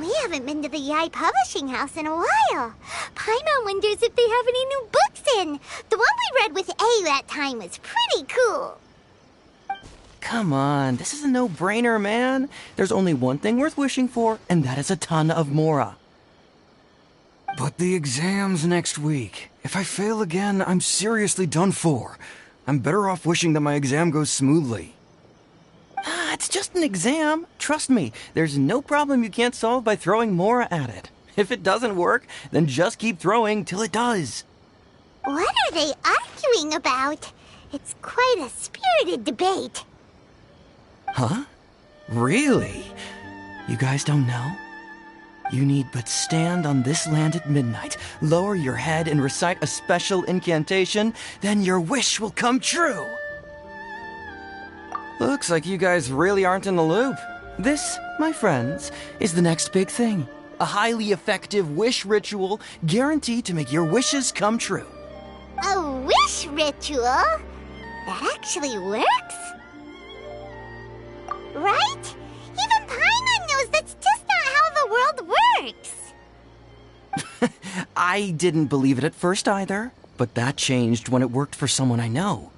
We haven't been to the Yai Publishing House in a while. Paimon wonders if they have any new books in. The one we read with A that time was pretty cool. Come on, this is a no-brainer, man. There's only one thing worth wishing for, and that is a ton of Mora. But the exam's next week. If I fail again, I'm seriously done for. I'm better off wishing that my exam goes smoothly. It's just an exam. Trust me, there's no problem you can't solve by throwing Mora at it. If it doesn't work, then just keep throwing till it does. What are they arguing about? It's quite a spirited debate. Huh? Really? You guys don't know? You need but stand on this land at midnight, lower your head and recite a special incantation, then your wish will come true. Looks like you guys really aren't in the loop. This, my friends, is the next big thing. A highly effective wish ritual guaranteed to make your wishes come true. A wish ritual? That actually works? Right? Even Paimon knows that's just not how the world works. I didn't believe it at first either, but that changed when it worked for someone I know.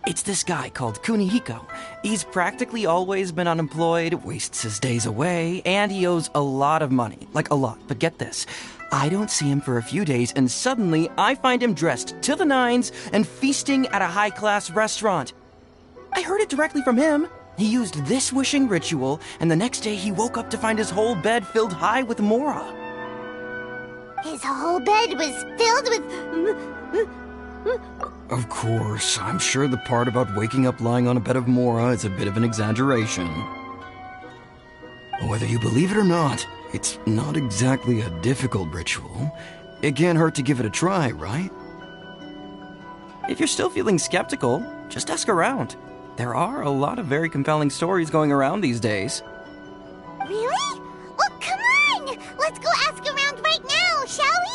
It's this guy called Kunihiko. He's practically always been unemployed, wastes his days away, and he owes a lot of money. Like a lot, but get this. I don't see him for a few days, and suddenly I find him dressed to the nines and feasting at a high-class restaurant. I heard it directly from him. He used this wishing ritual, and the next day he woke up to find his whole bed filled high with Mora. His whole bed was filled with... Of course, I'm sure the part about waking up lying on a bed of Mora is a bit of an exaggeration. Whether you believe it or not, it's not exactly a difficult ritual. It can't hurt to give it a try, right? If you're still feeling skeptical, just ask around. There are a lot of very compelling stories going around these days. Really? Well, come on! Let's go ask around right now, shall we?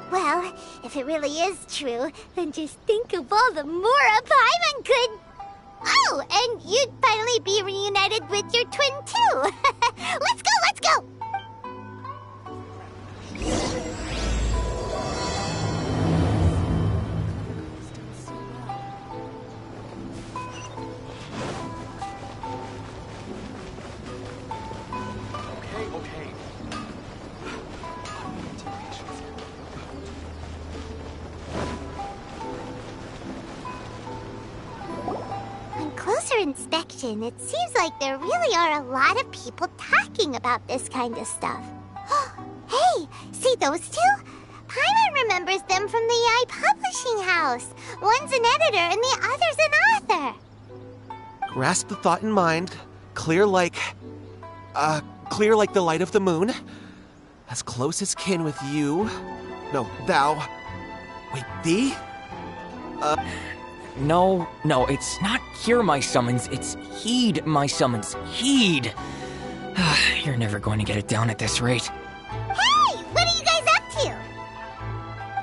Well, if it really is true, then just think of all the Mora Paimon could... Oh, and you'd finally be reunited with your twin, too! Let's go, let's go! Closer inspection, it seems like there really are a lot of people talking about this kind of stuff. Hey, see those two? Paimon remembers them from the Yai Publishing House. One's an editor and the other's an author. Grasp the thought in mind. Clear like the light of the moon. As close as kin with you. No, thou. Wait, thee? No, it's not hear my summons, it's heed my summons. Heed! You're never going to get it down at this rate. Hey! What are you guys up to?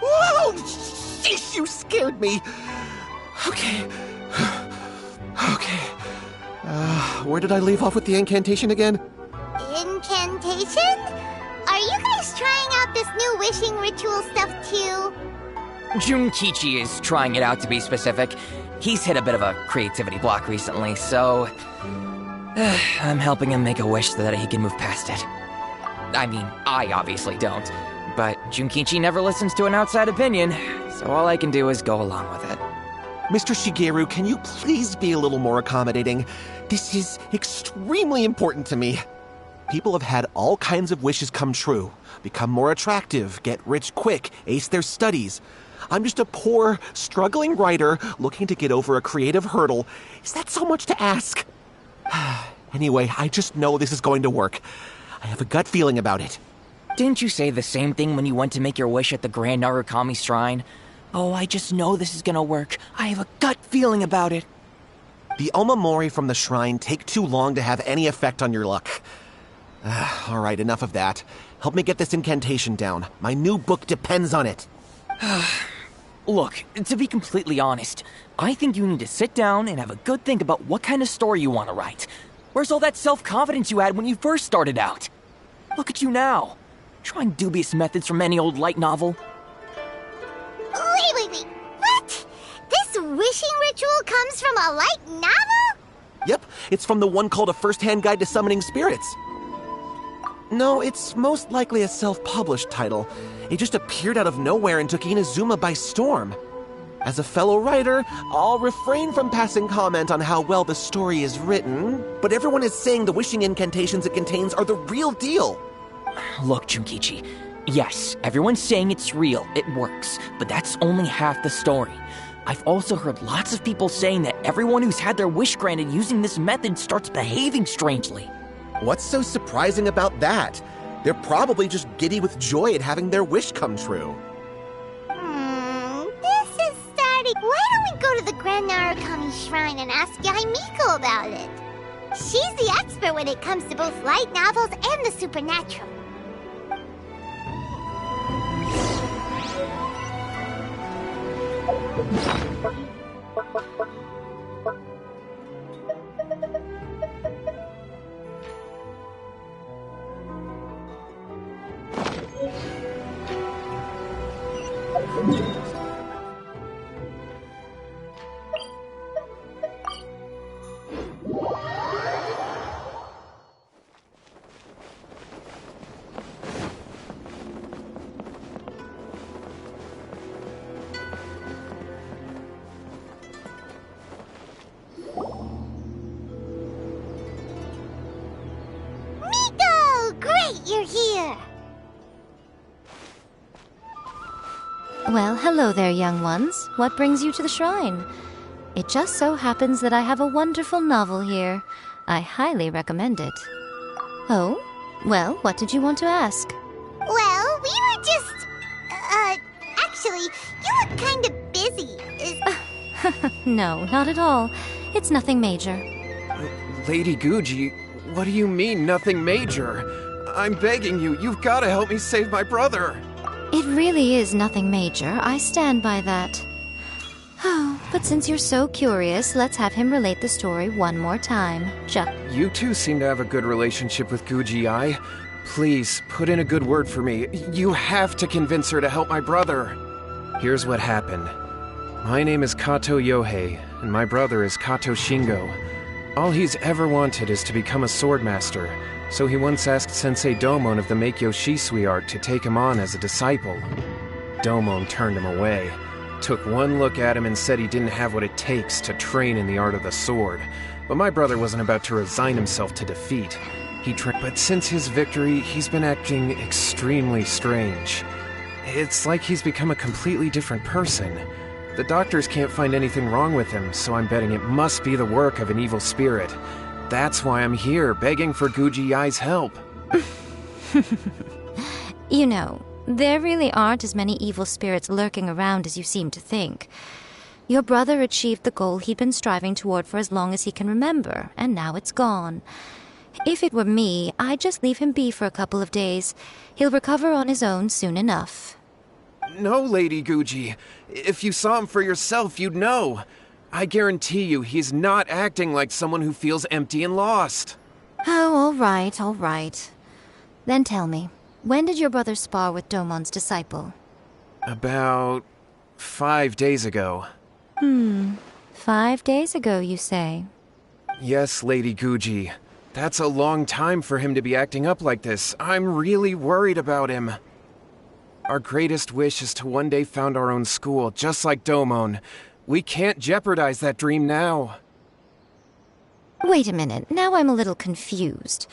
Whoa! Sheesh, you scared me! Okay. Where did I leave off with the incantation again? Incantation? Are you guys trying out this new wishing ritual stuff too? Junkichi is trying it out, to be specific. He's hit a bit of a creativity block recently, so... I'm helping him make a wish so that he can move past it. I mean, I obviously don't, but Junkichi never listens to an outside opinion, so all I can do is go along with it. Mr. Shigeru, can you please be a little more accommodating? This is extremely important to me. People have had all kinds of wishes come true. Become more attractive, get rich quick, ace their studies. I'm just a poor, struggling writer looking to get over a creative hurdle. Is that so much to ask? Anyway, I just know this is going to work. I have a gut feeling about it. Didn't you say the same thing when you went to make your wish at the Grand Narukami Shrine? Oh, I just know this is gonna work. I have a gut feeling about it. The omamori from the shrine take too long to have any effect on your luck. Alright, enough of that. Help me get this incantation down. My new book depends on it. Look, to be completely honest, I think you need to sit down and have a good think about what kind of story you want to write. Where's all that self-confidence you had when you first started out? Look at you now, trying dubious methods from any old light novel. Wait. What? This wishing ritual comes from a light novel? Yep, it's from the one called A First-Hand Guide to Summoning Spirits. No, it's most likely a self-published title. It just appeared out of nowhere and took Inazuma by storm. As a fellow writer, I'll refrain from passing comment on how well the story is written, but everyone is saying the wishing incantations it contains are the real deal. Look, Junkichi, yes, everyone's saying it's real, it works, but that's only half the story. I've also heard lots of people saying that everyone who's had their wish granted using this method starts behaving strangely. What's so surprising about that? They're probably just giddy with joy at having their wish come true. This is starting. Why don't we go to the Grand Narukami Shrine and ask Yae Miko about it? She's the expert when it comes to both light novels and the supernatural. You're here. Well, hello there, young ones. What brings you to the shrine? It just so happens that I have a wonderful novel here. I highly recommend it. Oh? Well, what did you want to ask? Well, we were just... actually, you look kind of busy. No, not at all. It's nothing major. Lady Guji, what do you mean, nothing major? I'm begging you, you've got to help me save my brother. It really is nothing major. I stand by that. Oh, but since you're so curious, let's have him relate the story one more time. You two seem to have a good relationship with Guji-ai. Please, put in a good word for me. You have to convince her to help my brother. Here's what happened. My name is Kato Yohei, and my brother is Kato Shingo. All he's ever wanted is to become a swordmaster. So he once asked Sensei Domon of the Meikyo Shisui art to take him on as a disciple. Domon turned him away, took one look at him and said he didn't have what it takes to train in the art of the sword. But my brother wasn't about to resign himself to defeat. But since his victory, he's been acting extremely strange. It's like he's become a completely different person. The doctors can't find anything wrong with him, so I'm betting it must be the work of an evil spirit. That's why I'm here, begging for Guji-ai's help. You know, there really aren't as many evil spirits lurking around as you seem to think. Your brother achieved the goal he'd been striving toward for as long as he can remember, and now it's gone. If it were me, I'd just leave him be for a couple of days. He'll recover on his own soon enough. No, Lady Guji. If you saw him for yourself, you'd know. I guarantee you he's not acting like someone who feels empty and lost. Oh, all right. Then tell me, when did your brother spar with Domon's disciple? About 5 days ago. 5 days ago, you say? Yes, Lady Guji. That's a long time for him to be acting up like this. I'm really worried about him. Our greatest wish is to one day found our own school, just like Domon. We can't jeopardize that dream now. Wait a minute, now I'm a little confused.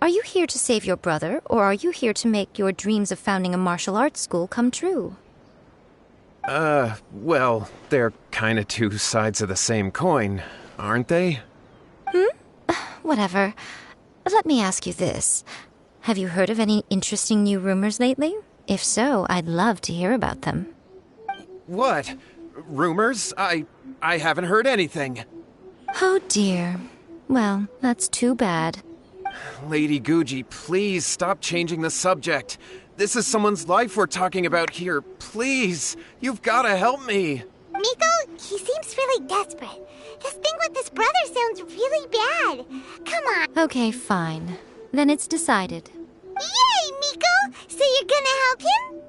Are you here to save your brother, or are you here to make your dreams of founding a martial arts school come true? Well, they're kinda two sides of the same coin, aren't they? Whatever. Let me ask you this. Have you heard of any interesting new rumors lately? If so, I'd love to hear about them. What? Rumors? I haven't heard anything. Oh dear. Well, that's too bad. Lady Guji, please stop changing the subject. This is someone's life we're talking about here. Please, you've gotta help me. Miko, he seems really desperate. This thing with his brother sounds really bad. Come on. Okay, fine. Then it's decided. Yay, Miko! So you're gonna help him?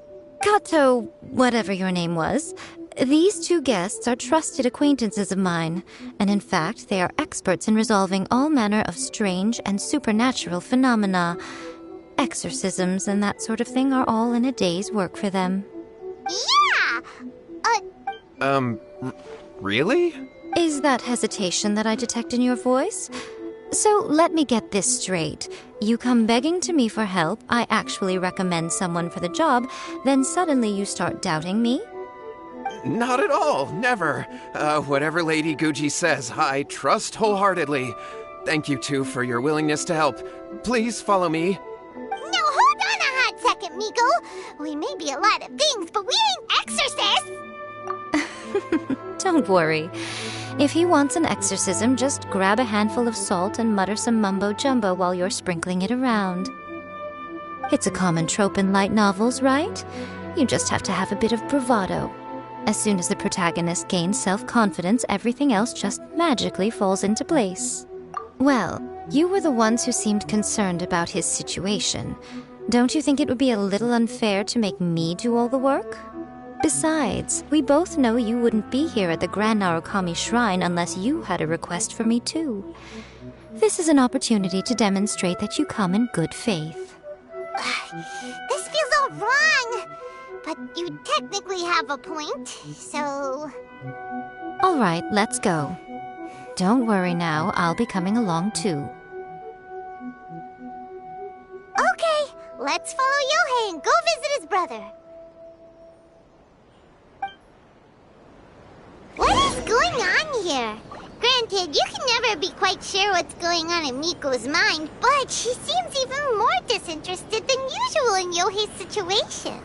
Kato, whatever your name was, these two guests are trusted acquaintances of mine, and in fact, they are experts in resolving all manner of strange and supernatural phenomena. Exorcisms and that sort of thing are all in a day's work for them. Yeah! Really? Is that hesitation that I detect in your voice? So let me get this straight. You come begging to me for help, I actually recommend someone for the job, then suddenly you start doubting me? Not at all, never. Whatever Lady Guji says, I trust wholeheartedly. Thank you two for your willingness to help. Please follow me. No, hold on a hot second, Miko. We may be a lot of things, but we ain't exorcists! Don't worry. If he wants an exorcism, just grab a handful of salt and mutter some mumbo-jumbo while you're sprinkling it around. It's a common trope in light novels, right? You just have to have a bit of bravado. As soon as the protagonist gains self-confidence, everything else just magically falls into place. Well, you were the ones who seemed concerned about his situation. Don't you think it would be a little unfair to make me do all the work? Besides, we both know you wouldn't be here at the Grand Narukami Shrine unless you had a request for me too. This is an opportunity to demonstrate that you come in good faith. This feels all wrong! But you technically have a point, so... All right, let's go. Don't worry now, I'll be coming along too. Okay, let's follow Yohei and go visit his brother. What is going on here? Granted, you can never be quite sure what's going on in Miko's mind, but she seems even more disinterested than usual in Yohei's situation.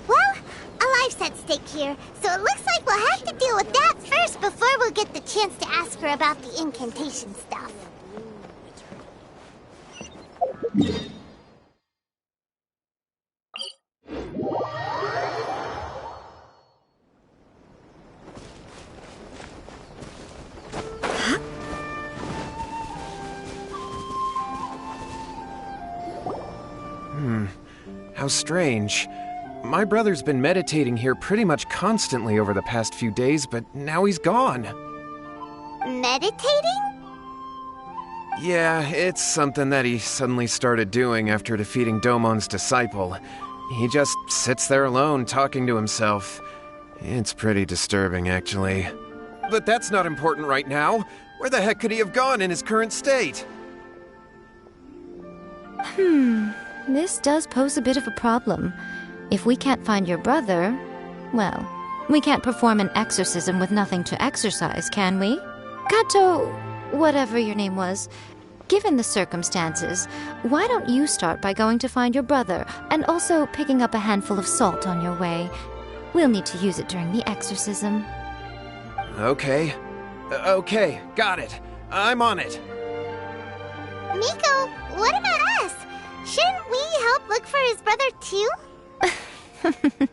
Well, a life's at stake here, so it looks like we'll have to deal with that first before we'll get the chance to ask her about the incantation stuff. How strange. My brother's been meditating here pretty much constantly over the past few days, but now he's gone. Meditating? Yeah, it's something that he suddenly started doing after defeating Domon's disciple. He just sits there alone, talking to himself. It's pretty disturbing, actually. But that's not important right now. Where the heck could he have gone in his current state? This does pose a bit of a problem. If we can't find your brother, well, we can't perform an exorcism with nothing to exorcise, can we? Kato, whatever your name was, given the circumstances, why don't you start by going to find your brother and also picking up a handful of salt on your way? We'll need to use it during the exorcism. Okay. Okay, got it. I'm on it. Miko, what about us? Shouldn't we help look for his brother too?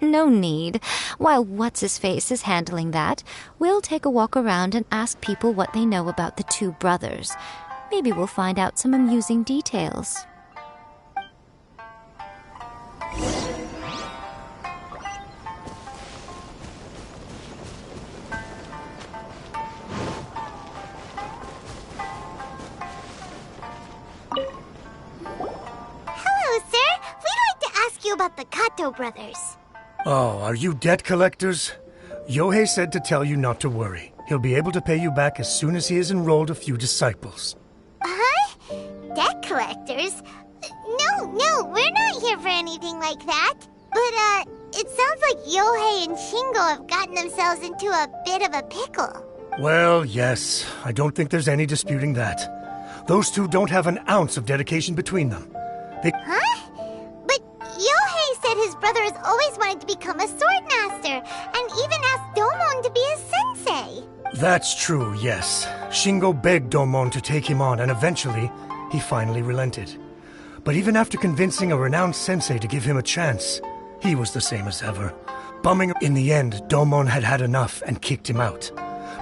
No need. While What's-His-Face is handling that, we'll take a walk around and ask people what they know about the two brothers. Maybe we'll find out some amusing details. Hello, sir. We'd like to ask you about the Kato brothers. Oh, are you debt collectors? Yohei said to tell you not to worry. He'll be able to pay you back as soon as he has enrolled a few disciples. Huh? Debt collectors? No, we're not here for anything like that. But, it sounds like Yohei and Shingo have gotten themselves into a bit of a pickle. Well, yes. I don't think there's any disputing that. Those two don't have an ounce of dedication between them. Huh? But Yohei said his brother has always wanted to become a sword master, and even asked Domon to be his sensei. That's true, yes. Shingo begged Domon to take him on, and eventually, he finally relented. But even after convincing a renowned sensei to give him a chance, he was the same as ever. Bumming in the end, Domon had had enough and kicked him out.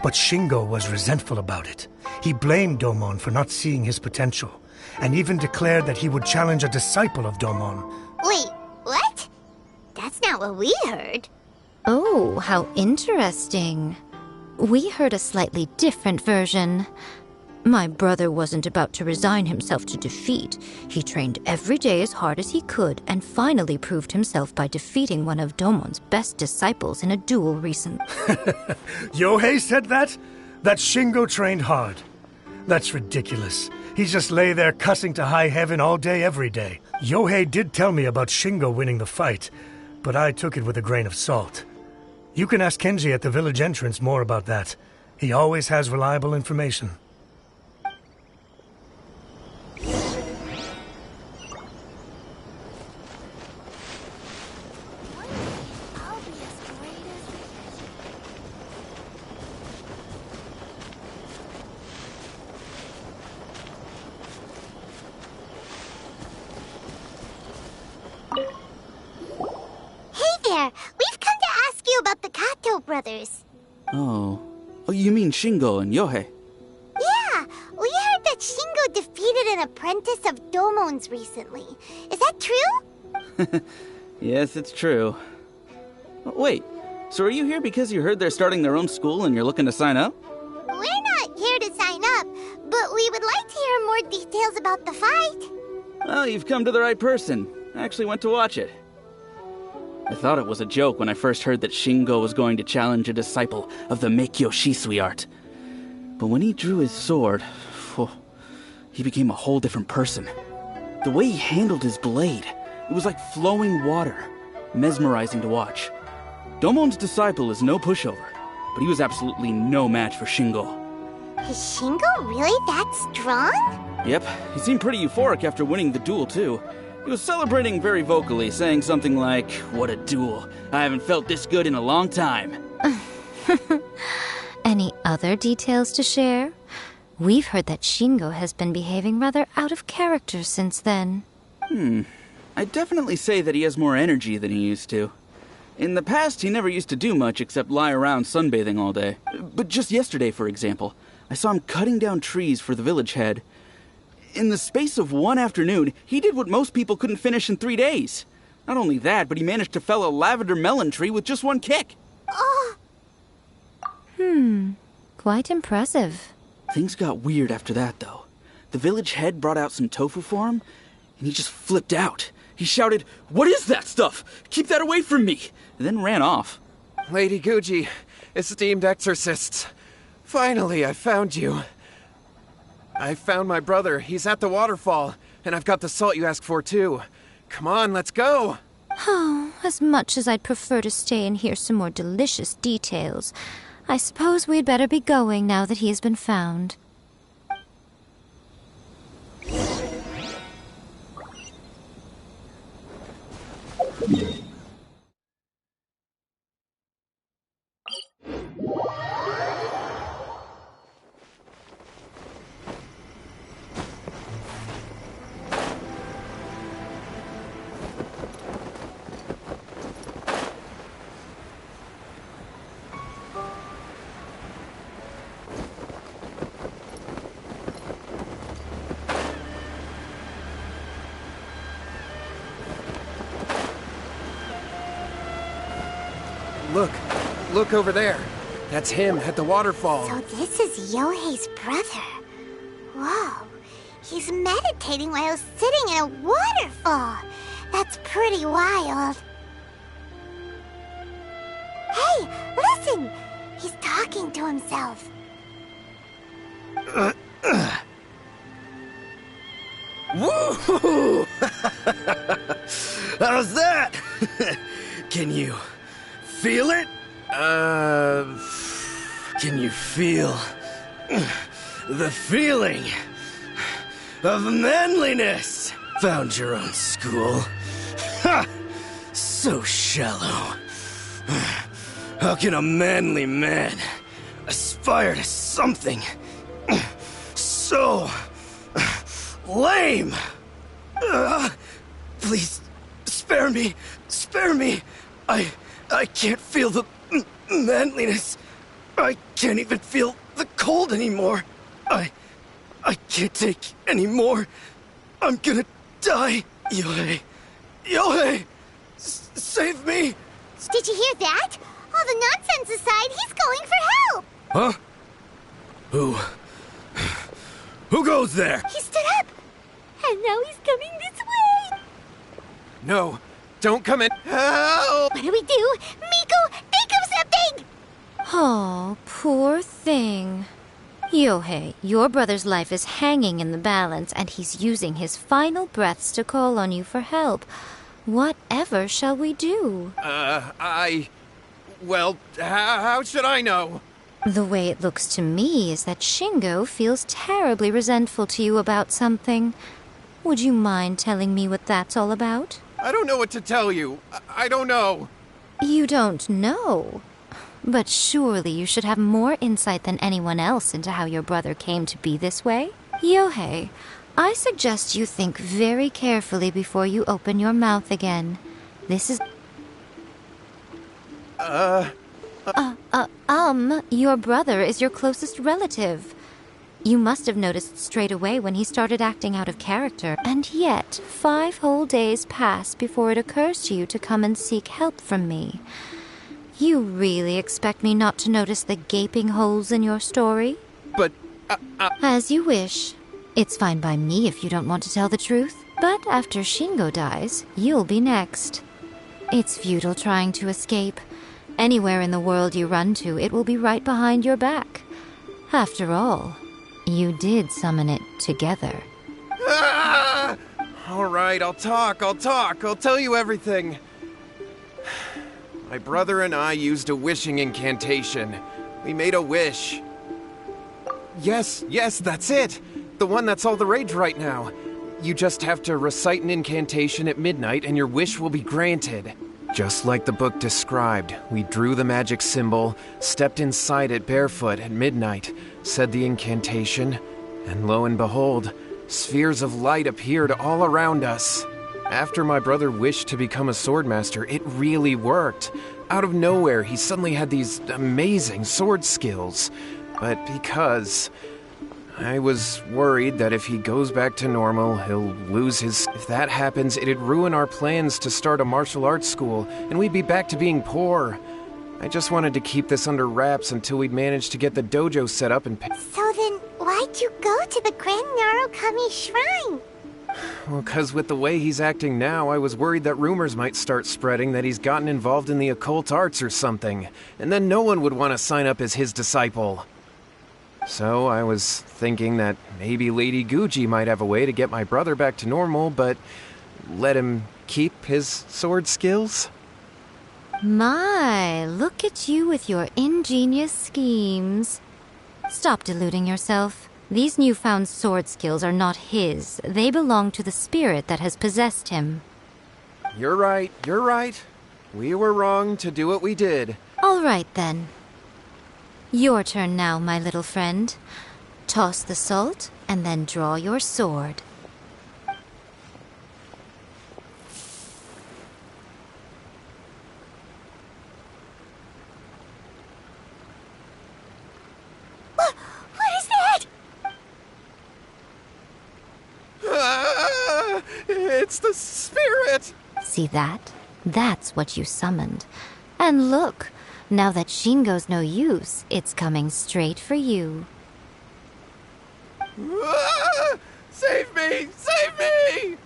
but Shingo was resentful about it. He blamed Domon for not seeing his potential, and even declared that he would challenge a disciple of Domon. Wait, what? That's not what we heard. Oh, how interesting. We heard a slightly different version. My brother wasn't about to resign himself to defeat. He trained every day as hard as he could and finally proved himself by defeating one of Domon's best disciples in a duel recently. Yohei said that? That Shingo trained hard. That's ridiculous. He just lay there cussing to high heaven all day every day. Yohei did tell me about Shingo winning the fight, but I took it with a grain of salt. You can ask Kenji at the village entrance more about that. He always has reliable information. Brothers. Oh, you mean Shingo and Yohei? Yeah, we heard that Shingo defeated an apprentice of Domon's recently. Is that true? Yes, it's true. Wait, so are you here because you heard they're starting their own school and you're looking to sign up? We're not here to sign up, but we would like to hear more details about the fight. Well, you've come to the right person. I actually went to watch it. I thought it was a joke when I first heard that Shingo was going to challenge a disciple of the Meikyo Shisui art. But when he drew his sword, he became a whole different person. The way he handled his blade, it was like flowing water, mesmerizing to watch. Domon's disciple is no pushover, but he was absolutely no match for Shingo. Is Shingo really that strong? Yep, he seemed pretty euphoric after winning the duel too. He was celebrating very vocally, saying something like, "What a duel. I haven't felt this good in a long time." Any other details to share? We've heard that Shingo has been behaving rather out of character since then. I'd definitely say that he has more energy than he used to. In the past, he never used to do much except lie around sunbathing all day. But just yesterday, for example, I saw him cutting down trees for the village head. In the space of one afternoon, he did what most people couldn't finish in 3 days. Not only that, but he managed to fell a lavender melon tree with just one kick. Quite impressive. Things got weird after that, though. The village head brought out some tofu for him, and he just flipped out. He shouted, "What is that stuff? Keep that away from me!" and then ran off. Lady Guji, esteemed exorcists. Finally, I found you. I found my brother. He's at the waterfall, and I've got the salt you asked for, too. Come on, let's go! Oh, as much as I'd prefer to stay and hear some more delicious details, I suppose we'd better be going now that he has been found. Look over there. That's him at the waterfall. So this is Yohei's brother. Whoa, he's meditating while sitting in a waterfall. That's pretty wild. Hey, listen! He's talking to himself. Woo! How's that? Can you feel it? Can you feel the feeling of manliness? Found your own school? Ha! So shallow. How can a manly man aspire to something so lame? Please, spare me. Spare me. I can't feel the manliness. I can't even feel the cold anymore. I can't take any more. I'm gonna die. Yohei. Yohei! Save me! Did you hear that? All the nonsense aside, he's going for help! Huh? Who goes there? He stood up! And now he's coming this way! No, don't come in. Help! What do we do? Miko, think of something! Oh, poor thing. Yohei, your brother's life is hanging in the balance, and he's using his final breaths to call on you for help. Whatever shall we do? Well, how should I know? The way it looks to me is that Shingo feels terribly resentful to you about something. Would you mind telling me what that's all about? I don't know what to tell you. I don't know. You don't know? But surely you should have more insight than anyone else into how your brother came to be this way. Yohei, I suggest you think very carefully before you open your mouth again. This is... Your brother is your closest relative. You must have noticed straight away when he started acting out of character, and yet 5 whole days pass before it occurs to you to come and seek help from me. You really expect me not to notice the gaping holes in your story? But, As you wish. It's fine by me if you don't want to tell the truth, but after Shingo dies, you'll be next. It's futile trying to escape. Anywhere in the world you run to, it will be right behind your back. After all, you did summon it together. All right, I'll talk. I'll tell you everything. My brother and I used a wishing incantation. We made a wish. Yes, that's it. The one that's all the rage right now. You just have to recite an incantation at midnight and your wish will be granted. Just like the book described, we drew the magic symbol, stepped inside it barefoot at midnight, said the incantation, and lo and behold, spheres of light appeared all around us. After my brother wished to become a swordmaster, it really worked. Out of nowhere, he suddenly had these amazing sword skills. But because I was worried that if he goes back to normal, he'll lose his... If that happens, it'd ruin our plans to start a martial arts school, and we'd be back to being poor. I just wanted to keep this under wraps until we'd managed to get the dojo set up and... So then, why'd you go to the Grand Narukami Shrine? Well, 'cause with the way he's acting now, I was worried that rumors might start spreading that he's gotten involved in the occult arts or something, and then no one would want to sign up as his disciple. So I was thinking that maybe Lady Guji might have a way to get my brother back to normal, but let him keep his sword skills? My, look at you with your ingenious schemes. Stop deluding yourself. These newfound sword skills are not his. They belong to the spirit that has possessed him. You're right. We were wrong to do what we did. All right, then. Your turn now, my little friend. Toss the salt, and then draw your sword. What is that? It's the spirit! See that? That's what you summoned. And look, now that Shingo's no use, it's coming straight for you. Save me! Save me!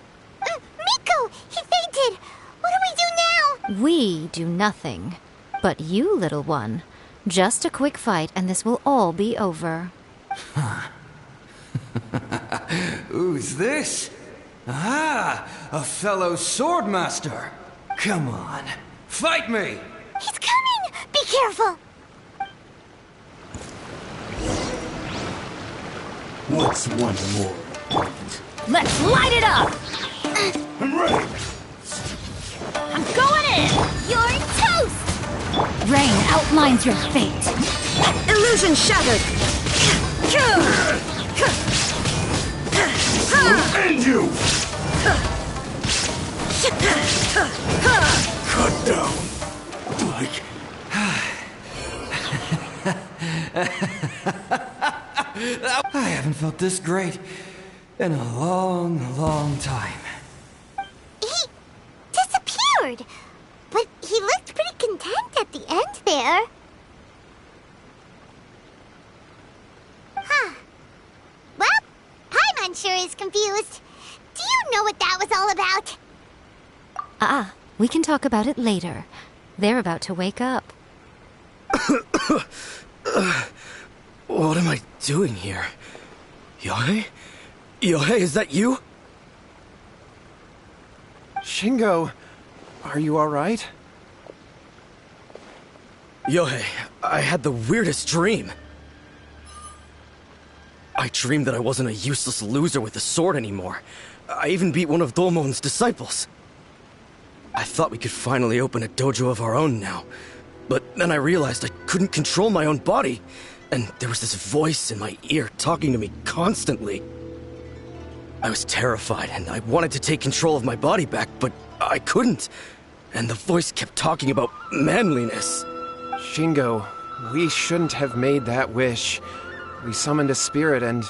Miko! He fainted! What do we do now? We do nothing. But you, little one, just a quick fight and this will all be over. Who's this? Ah, a fellow swordmaster. Come on, fight me! He's coming! Be careful! What's one more? Let's light it up! I'm ready! I'm going in! You're toast! Rain outlines your fate. Illusion shattered! We'll end you! Cut down! Like... felt this great in a long, long time. He disappeared, but he looked pretty content at the end there. Huh. Well, Paimon sure is confused. Do you know what that was all about? We can talk about it later. They're about to wake up. What am I doing here? Yohei? Yohei, is that you? Shingo, are you alright? Yohei, I had the weirdest dream. I dreamed that I wasn't a useless loser with a sword anymore. I even beat one of Domon's disciples. I thought we could finally open a dojo of our own now. But then I realized I couldn't control my own body. And there was this voice in my ear talking to me constantly. I was terrified and I wanted to take control of my body back, but I couldn't. And the voice kept talking about manliness. Shingo, we shouldn't have made that wish. We summoned a spirit and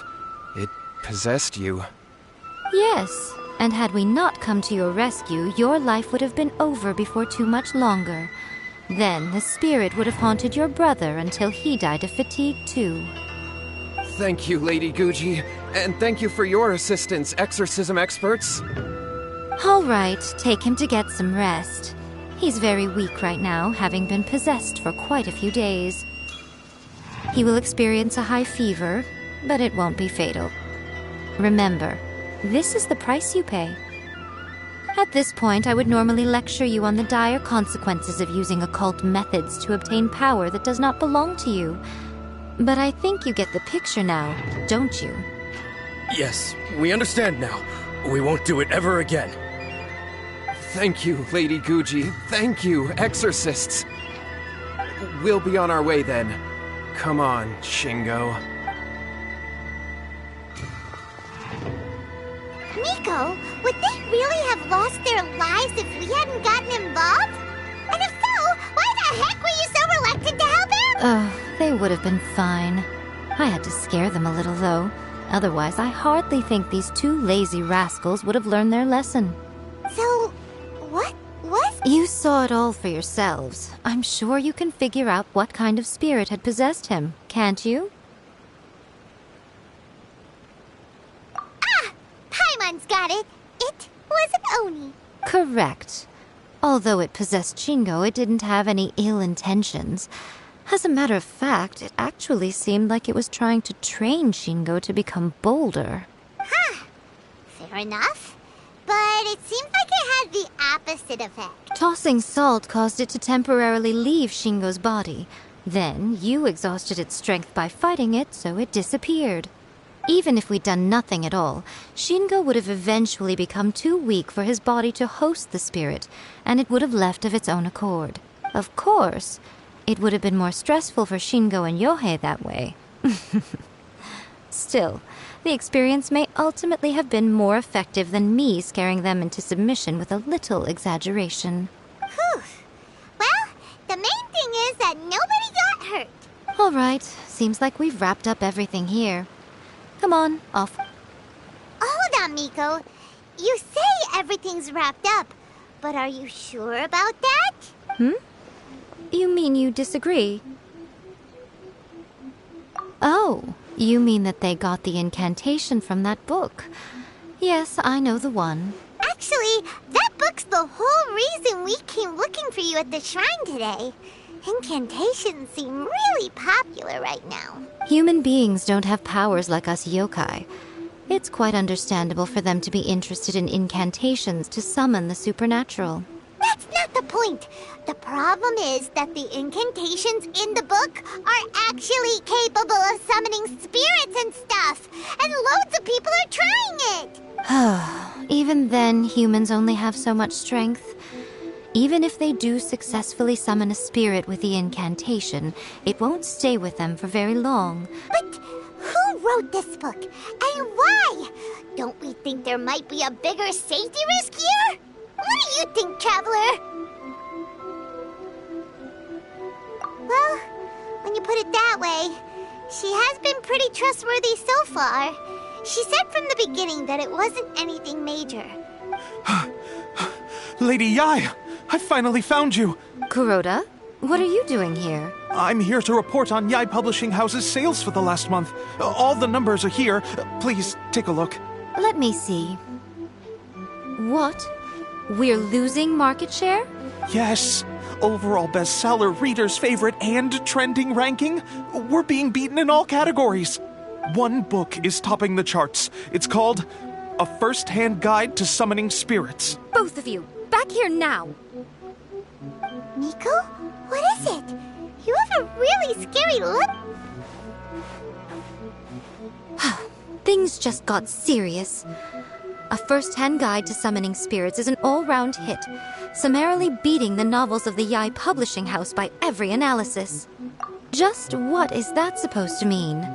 it possessed you. Yes, and had we not come to your rescue, your life would have been over before too much longer. Then the spirit would have haunted your brother until he died of fatigue too. Thank you, Lady Guji, and thank you for your assistance, exorcism experts. All right, take him to get some rest. He's very weak right now, having been possessed for quite a few days. He will experience a high fever, but it won't be fatal. Remember, this is the price you pay. At this point, I would normally lecture you on the dire consequences of using occult methods to obtain power that does not belong to you. But I think you get the picture now, don't you? Yes, we understand now. We won't do it ever again. Thank you, Lady Guji. Thank you, exorcists. We'll be on our way then. Come on, Shingo. Miko, would they really have lost their lives if we hadn't gotten involved? And if so, why the heck were you so reluctant to help him? They would have been fine. I had to scare them a little, though. Otherwise, I hardly think these two lazy rascals would have learned their lesson. So, what was... You saw it all for yourselves. I'm sure you can figure out what kind of spirit had possessed him, can't you? Paimon's got it. It was an Oni. Correct. Although it possessed Shingo, it didn't have any ill intentions. As a matter of fact, it actually seemed like it was trying to train Shingo to become bolder. Huh. Fair enough. But it seemed like it had the opposite effect. Tossing salt caused it to temporarily leave Shingo's body. Then you exhausted its strength by fighting it, so it disappeared. Even if we'd done nothing at all, Shingo would have eventually become too weak for his body to host the spirit, and it would have left of its own accord. Of course, it would have been more stressful for Shingo and Yohei that way. Still, the experience may ultimately have been more effective than me scaring them into submission with a little exaggeration. Whew. Well, the main thing is that nobody got hurt. All right, seems like we've wrapped up everything here. Come on, off. Hold on, Miko. You say everything's wrapped up, but are you sure about that? You mean you disagree? Oh, you mean that they got the incantation from that book. Yes, I know the one. Actually, that book's the whole reason we came looking for you at the shrine today. Incantations seem really popular right now. Human beings don't have powers like us yokai. It's quite understandable for them to be interested in incantations to summon the supernatural. That's not the point. The problem is that the incantations in the book are actually capable of summoning spirits and stuff, and loads of people are trying it. Even then, humans only have so much strength. Even if they do successfully summon a spirit with the incantation, it won't stay with them for very long. But who wrote this book, and why? Don't we think there might be a bigger safety risk here? What do you think, Traveler? Well, when you put it that way, She has been pretty trustworthy so far. She said from the beginning that it wasn't anything major. Lady Yai, I finally found you. Kuroda, what are you doing here? I'm here to report on Yai Publishing House's sales for the last month. All the numbers are here. Please, take a look. Let me see. What? We're losing market share? Yes. Overall bestseller, readers' favorite, and trending ranking. We're being beaten in all categories. One book is topping the charts. It's called A First-Hand Guide to Summoning Spirits. Both of you, back here now. Nico? What is it? You have a really scary look. Things just got serious. A First-Hand Guide to Summoning Spirits is an all-round hit, summarily beating the novels of the Yai Publishing House by every analysis. Just what is that supposed to mean?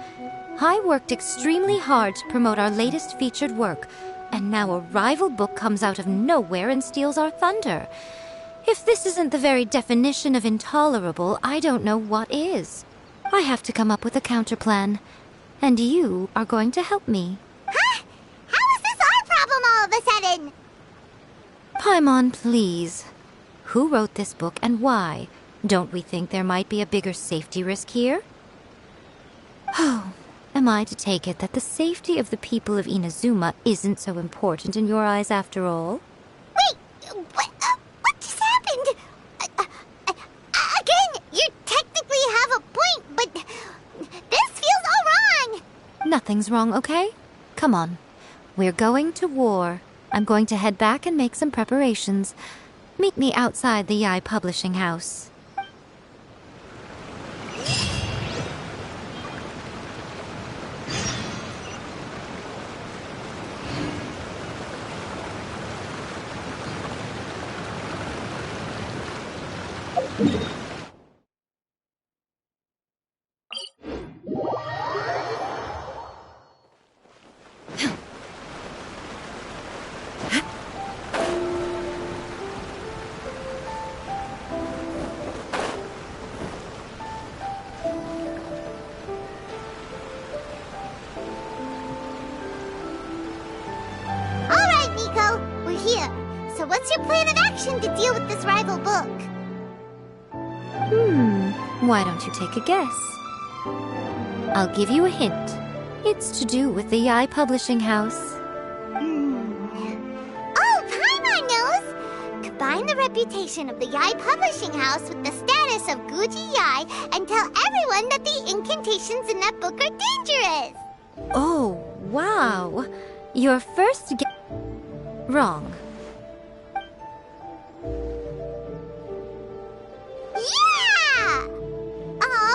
I worked extremely hard to promote our latest featured work, and now a rival book comes out of nowhere and steals our thunder. If this isn't the very definition of intolerable, I don't know what is. I have to come up with a counterplan, and you are going to help me. Huh? How is this our problem all of a sudden? Paimon, please. Who wrote this book and why? Don't we think there might be a bigger safety risk here? Oh, am I to take it that the safety of the people of Inazuma isn't so important in your eyes after all? Wait, what just happened? Again, you technically have a point, but this feels all wrong. Nothing's wrong, okay? Come on. We're going to war. I'm going to head back and make some preparations. Meet me outside the Yai Publishing House. All right, Nico, we're here. So what's your plan of action to deal with this rival book? Why don't you take a guess? I'll give you a hint. It's to do with the Yai Publishing House. Oh, Paimon knows! Combine the reputation of the Yai Publishing House with the status of Guji Yai and tell everyone that the incantations in that book are dangerous! Oh, wow. Your first guess... Wrong. Yeah!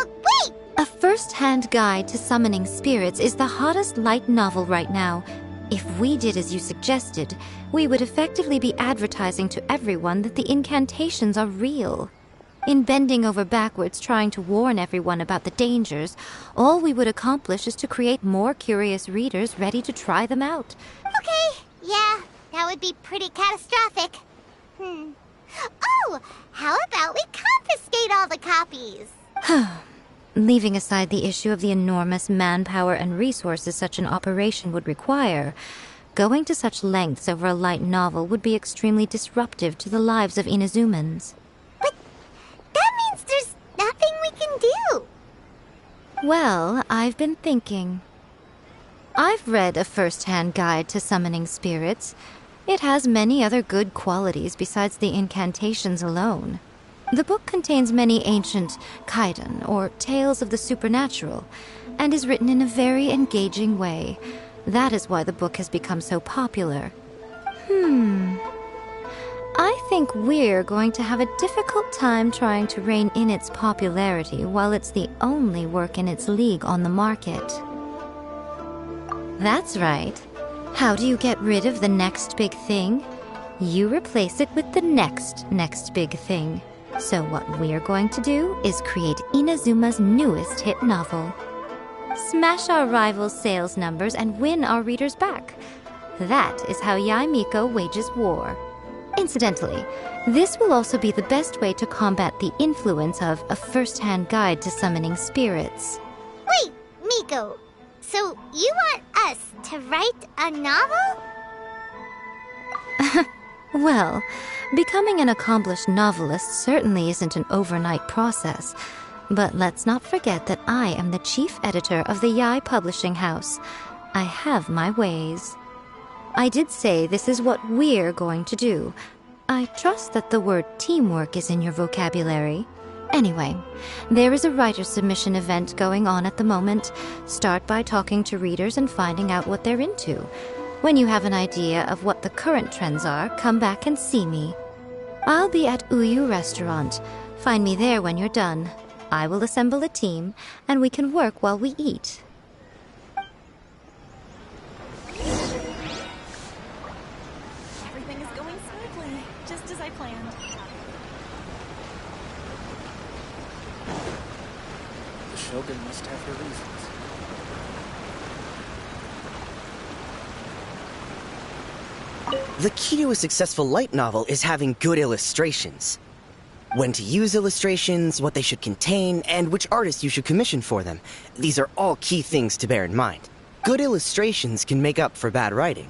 Wait! A First-Hand Guide to Summoning Spirits is the hottest light novel right now. If we did as you suggested, we would effectively be advertising to everyone that the incantations are real. In bending over backwards trying to warn everyone about the dangers, all we would accomplish is to create more curious readers ready to try them out. Okay, yeah, that would be pretty catastrophic. Oh, how about we confiscate all the copies? Leaving aside the issue of the enormous manpower and resources such an operation would require, going to such lengths over a light novel would be extremely disruptive to the lives of Inazumans. But that means there's nothing we can do. Well, I've been thinking. I've read A First-Hand Guide to Summoning Spirits. It has many other good qualities besides the incantations alone. The book contains many ancient kaidan, or tales of the supernatural, and is written in a very engaging way. That is why the book has become so popular. I think we're going to have a difficult time trying to rein in its popularity while it's the only work in its league on the market. That's right. How do you get rid of the next big thing? You replace it with the next big thing. So what we're going to do is create Inazuma's newest hit novel. Smash our rivals' sales numbers and win our readers back. That is how Yaimiko wages war. Incidentally, this will also be the best way to combat the influence of A First-Hand Guide to Summoning Spirits. Wait, Nico, so you want us to write a novel? Well, becoming an accomplished novelist certainly isn't an overnight process. But let's not forget that I am the chief editor of the Yae publishing house. I have my ways. I did say this is what we're going to do. I trust that the word teamwork is in your vocabulary. Anyway, there is a writer submission event going on at the moment. Start by talking to readers and finding out what they're into. When you have an idea of what the current trends are, come back and see me. I'll be at Uyu Restaurant. Find me there when you're done. I will assemble a team, and we can work while we eat. Everything is going smoothly, just as I planned. The Shogun must have her reasons. The key to a successful light novel is having good illustrations. When to use illustrations, what they should contain, and which artist you should commission for them. These are all key things to bear in mind. Good illustrations can make up for bad writing.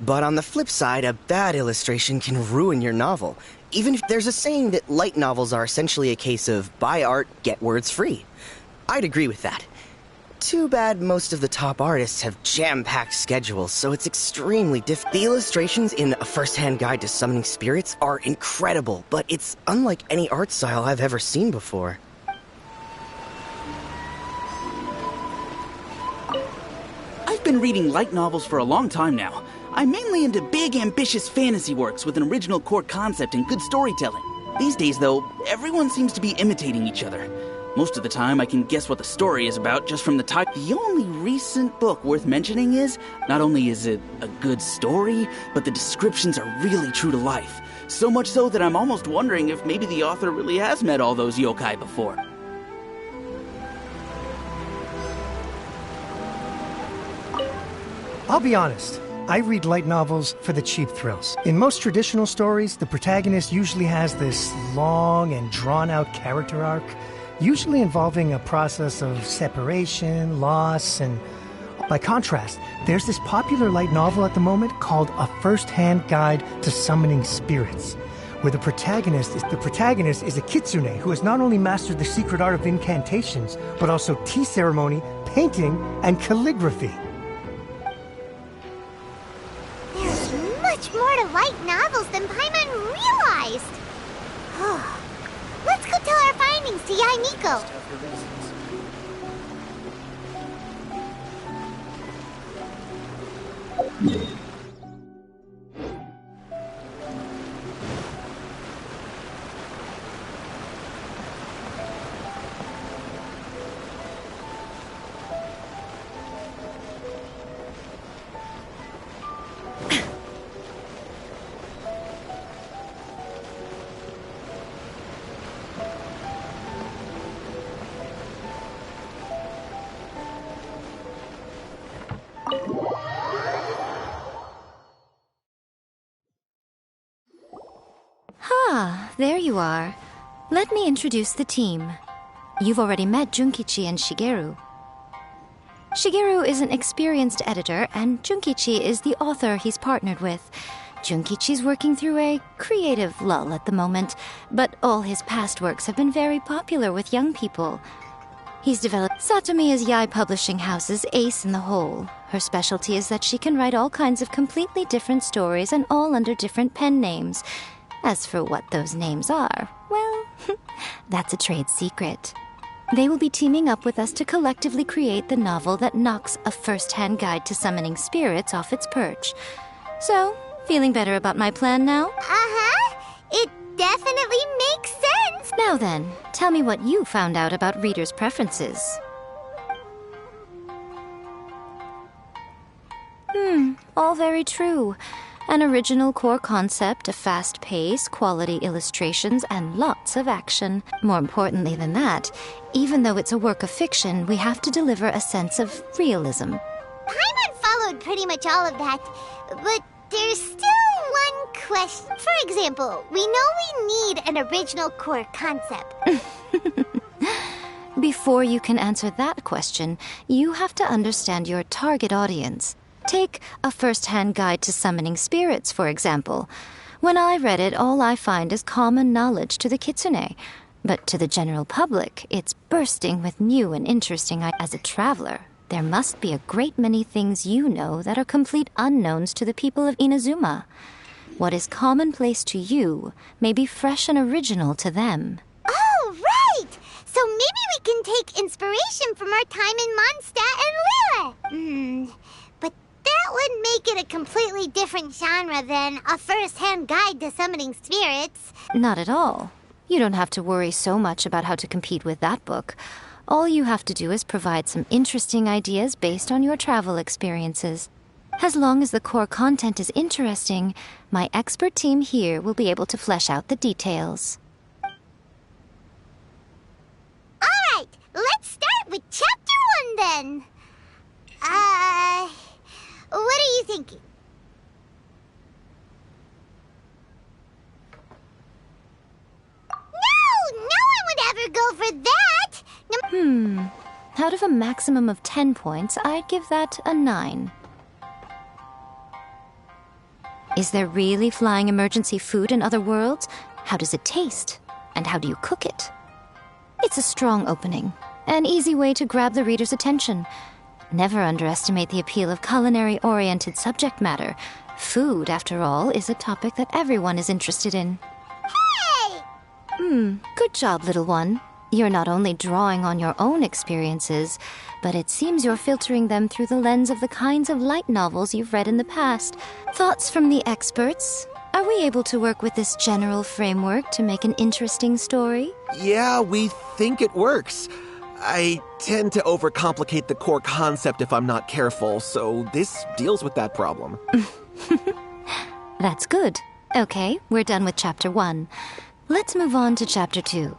But on the flip side, a bad illustration can ruin your novel. Even if there's a saying that light novels are essentially a case of buy art, get words free. I'd agree with that. Too bad most of the top artists have jam-packed schedules, so it's extremely difficult. The illustrations in A First-Hand Guide to Summoning Spirits are incredible, but it's unlike any art style I've ever seen before. I've been reading light novels for a long time now. I'm mainly into big, ambitious fantasy works with an original core concept and good storytelling. These days, though, everyone seems to be imitating each other. Most of the time, I can guess what the story is about just from the title. The only recent book worth mentioning is, not only is it a good story, but the descriptions are really true to life. So much so that I'm almost wondering if maybe the author really has met all those yokai before. I'll be honest. I read light novels for the cheap thrills. In most traditional stories, the protagonist usually has this long and drawn-out character arc, usually involving a process of separation, loss, and by contrast, there's this popular light novel at the moment called A First-Hand Guide to Summoning Spirits, where the protagonist is a kitsune who has not only mastered the secret art of incantations, but also tea ceremony, painting, and calligraphy. There's much more to light novels than Paimon realized. Let's go tell our findings to Yae Nico. There you are. Let me introduce the team. You've already met Junkichi and Shigeru. Shigeru is an experienced editor, and Junkichi is the author he's partnered with. Junkichi's working through a creative lull at the moment, but all his past works have been very popular with young people. He's developed Satomi is Yae Publishing House's ace in the hole. Her specialty is that she can write all kinds of completely different stories and all under different pen names. As for what those names are, well, that's a trade secret. They will be teaming up with us to collectively create the novel that knocks A First-Hand Guide to Summoning Spirits off its perch. So, feeling better about my plan now? Uh-huh. It definitely makes sense. Now then, tell me what you found out about readers' preferences. All very true. An original core concept, a fast pace, quality illustrations, and lots of action. More importantly than that, even though it's a work of fiction, we have to deliver a sense of realism. Paimon followed pretty much all of that, but there's still one question. For example, we know we need an original core concept. Before you can answer that question, you have to understand your target audience. Take a first-hand guide to summoning spirits, for example. When I read it, all I find is common knowledge to the kitsune. But to the general public, it's bursting with new and interesting ideas. As a traveler, there must be a great many things you know that are complete unknowns to the people of Inazuma. What is commonplace to you may be fresh and original to them. Oh, right! So maybe we can take inspiration from our time in Mondstadt and Liyue. But that would make it a completely different genre than a first-hand guide to summoning spirits. Not at all. You don't have to worry so much about how to compete with that book. All you have to do is provide some interesting ideas based on your travel experiences. As long as the core content is interesting, my expert team here will be able to flesh out the details. Alright, let's start with Chapter 1 then. What are you thinking? No one would ever go for that! Out of a maximum of 10 points, I'd give that a 9. Is there really flying emergency food in other worlds? How does it taste? And how do you cook it? It's a strong opening, an easy way to grab the reader's attention. Never underestimate the appeal of culinary-oriented subject matter. Food, after all, is a topic that everyone is interested in. Hey! Good job, little one. You're not only drawing on your own experiences, but it seems you're filtering them through the lens of the kinds of light novels you've read in the past. Thoughts from the experts? Are we able to work with this general framework to make an interesting story? Yeah, we think it works. I tend to overcomplicate the core concept if I'm not careful, so this deals with that problem. That's good. Okay, we're done with Chapter 1. Let's move on to Chapter 2.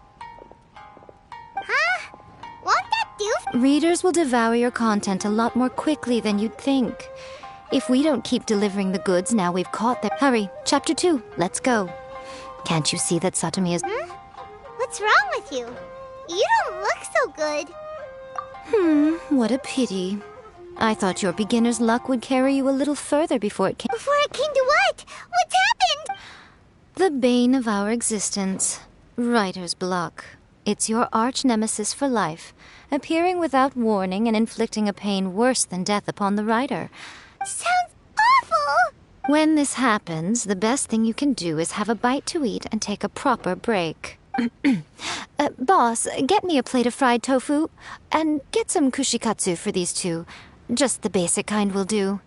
Huh? Won't that do? Readers will devour your content a lot more quickly than you'd think. If we don't keep delivering the goods now we've caught them... Hurry, Chapter 2, let's go. Can't you see that Satomi is... What's wrong with you? You don't look so good. What a pity. I thought your beginner's luck would carry you a little further before it came... Before it came to what? What's happened? The bane of our existence. Writer's block. It's your arch-nemesis for life, appearing without warning and inflicting a pain worse than death upon the writer. Sounds awful! When this happens, the best thing you can do is have a bite to eat and take a proper break. Boss, get me a plate of fried tofu, and get some kushikatsu for these two. Just the basic kind will do.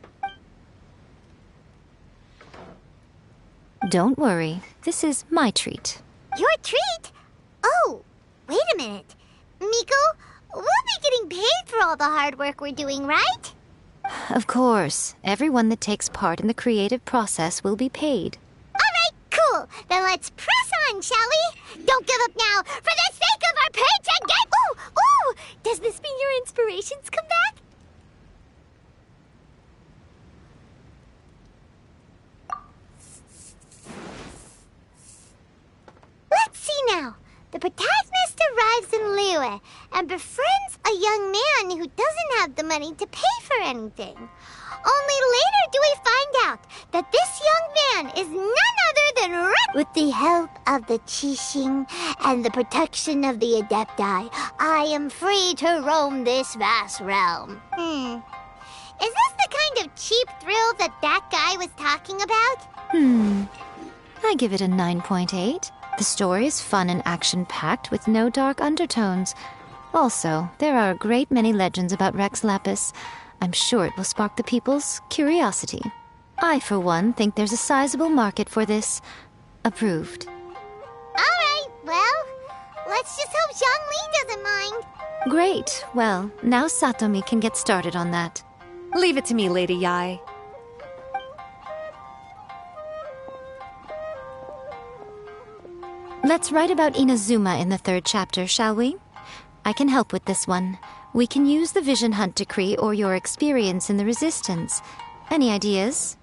Don't worry, this is my treat. Your treat? Oh, wait a minute. Miko, we'll be getting paid for all the hard work we're doing, right? Of course, everyone that takes part in the creative process will be paid. Alright, cool. Then let's press on, shall we? Don't give up now, for the sake of our paycheck get... Ooh! Does this mean your inspirations come back? Let's see now. The protagonist arrives in Liyue and befriends a young man who doesn't have the money to pay for anything. Only later do we find out that this young man is none other than Rick. With the help of the Qixing and the protection of the Adepti, I am free to roam this vast realm. Is this the kind of cheap thrill that guy was talking about? I give it a 9.8. The story is fun and action-packed with no dark undertones. Also, there are a great many legends about Rex Lapis. I'm sure it will spark the people's curiosity. I, for one, think there's a sizable market for this. Approved. Alright, well, let's just hope Zhongli doesn't mind. Great. Well, now Satomi can get started on that. Leave it to me, Lady Yae. Let's write about Inazuma in the 3rd chapter, shall we? I can help with this one. We can use the Vision Hunt Decree or your experience in the Resistance. Any ideas?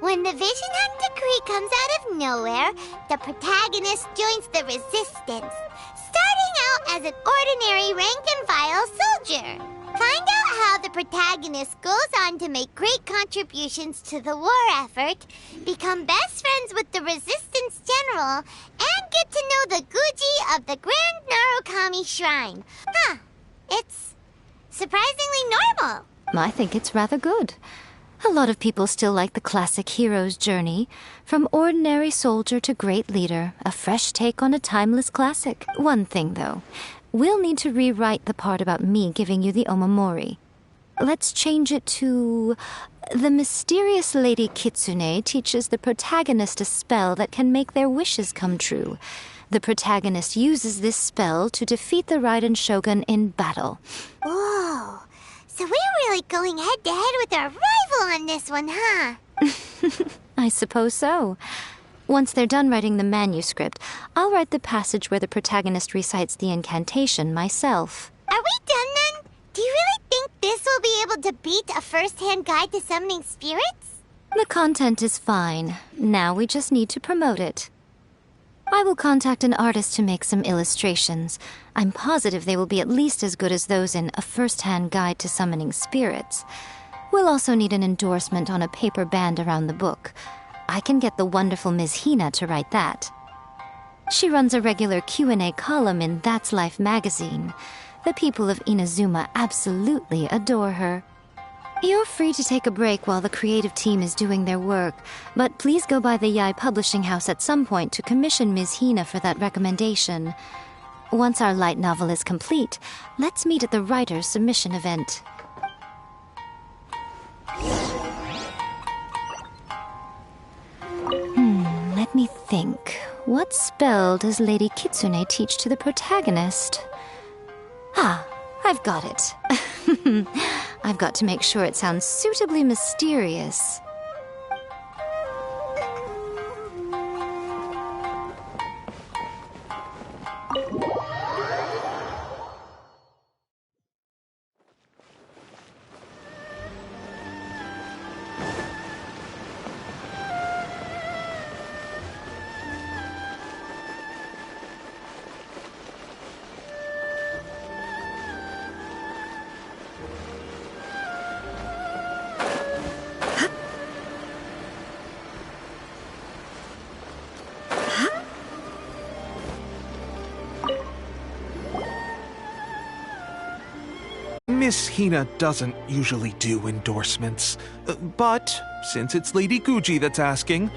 When When the Vision Hunt decree comes out of nowhere, the protagonist joins the resistance, starting out as an ordinary rank-and-file soldier. Find out how the protagonist goes on to make great contributions to the war effort, become best friends with the resistance general, and get to know the Guji of the Grand Narukami Shrine. Huh. It's surprisingly normal. I think it's rather good. A lot of people still like the classic hero's journey. From ordinary soldier to great leader, a fresh take on a timeless classic. One thing, though. We'll need to rewrite the part about me giving you the omamori. Let's change it to... The mysterious Lady Kitsune teaches the protagonist a spell that can make their wishes come true. The protagonist uses this spell to defeat the Raiden Shogun in battle. Whoa. So we're really going head-to-head with our rival on this one, huh? I suppose so. Once they're done writing the manuscript, I'll write the passage where the protagonist recites the incantation myself. Are we done then? Do you really think this will be able to beat a first-hand guide to summoning spirits? The content is fine. Now we just need to promote it. I will contact an artist to make some illustrations. I'm positive they will be at least as good as those in A First-Hand Guide to Summoning Spirits. We'll also need an endorsement on a paper band around the book. I can get the wonderful Ms. Hina to write that. She runs a regular Q&A column in That's Life magazine. The people of Inazuma absolutely adore her. You're free to take a break while the creative team is doing their work, but please go by the Yai Publishing House at some point to commission Ms. Hina for that recommendation. Once our light novel is complete, let's meet at the writer's submission event. Let me think. What spell does Lady Kitsune teach to the protagonist? Ah, I've got it. I've got to make sure it sounds suitably mysterious. Miss Hina doesn't usually do endorsements, but since it's Lady Guji that's asking,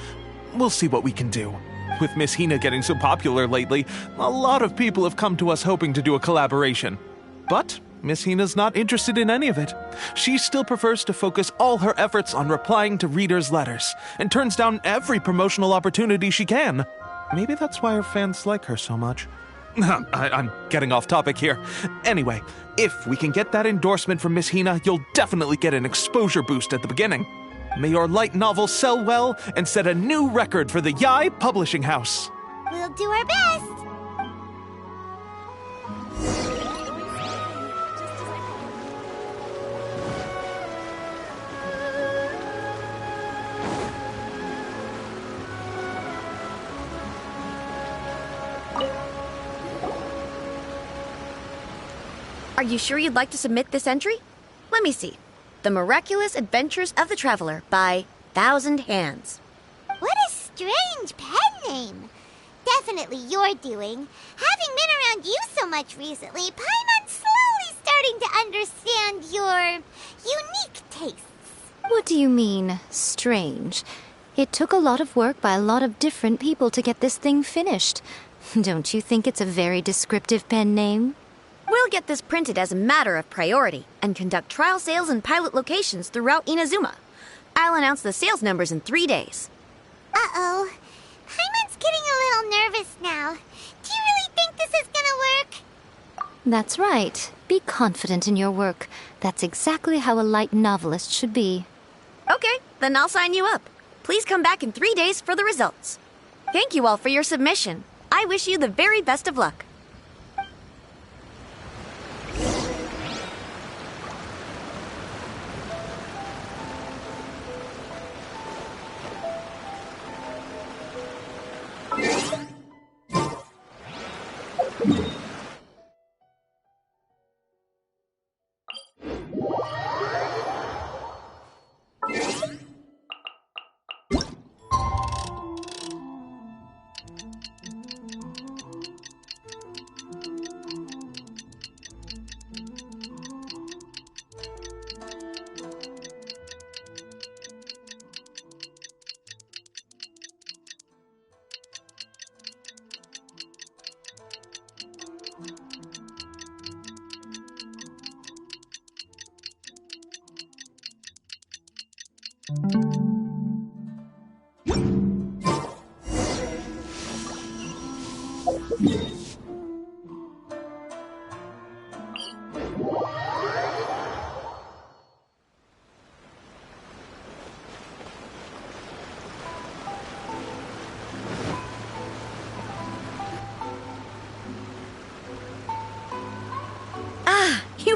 we'll see what we can do. With Miss Hina getting so popular lately, a lot of people have come to us hoping to do a collaboration. But Miss Hina's not interested in any of it. She still prefers to focus all her efforts on replying to readers' letters, and turns down every promotional opportunity she can. Maybe that's why her fans like her so much. I'm getting off topic here. Anyway, if we can get that endorsement from Miss Hina, you'll definitely get an exposure boost at the beginning. May your light novel sell well and set a new record for the Yai Publishing House. We'll do our best. Are you sure you'd like to submit this entry? Let me see. The Miraculous Adventures of the Traveler by Thousand Hands. What a strange pen name. Definitely your doing. Having been around you so much recently, Paimon's slowly starting to understand your unique tastes. What do you mean, strange? It took a lot of work by a lot of different people to get this thing finished. Don't you think it's a very descriptive pen name? We'll get this printed as a matter of priority and conduct trial sales in pilot locations throughout Inazuma. I'll announce the sales numbers in 3 days. Uh-oh. Paimon's getting a little nervous now. Do you really think this is gonna work? That's right. Be confident in your work. That's exactly how a light novelist should be. Okay, then I'll sign you up. Please come back in 3 days for the results. Thank you all for your submission. I wish you the very best of luck. You've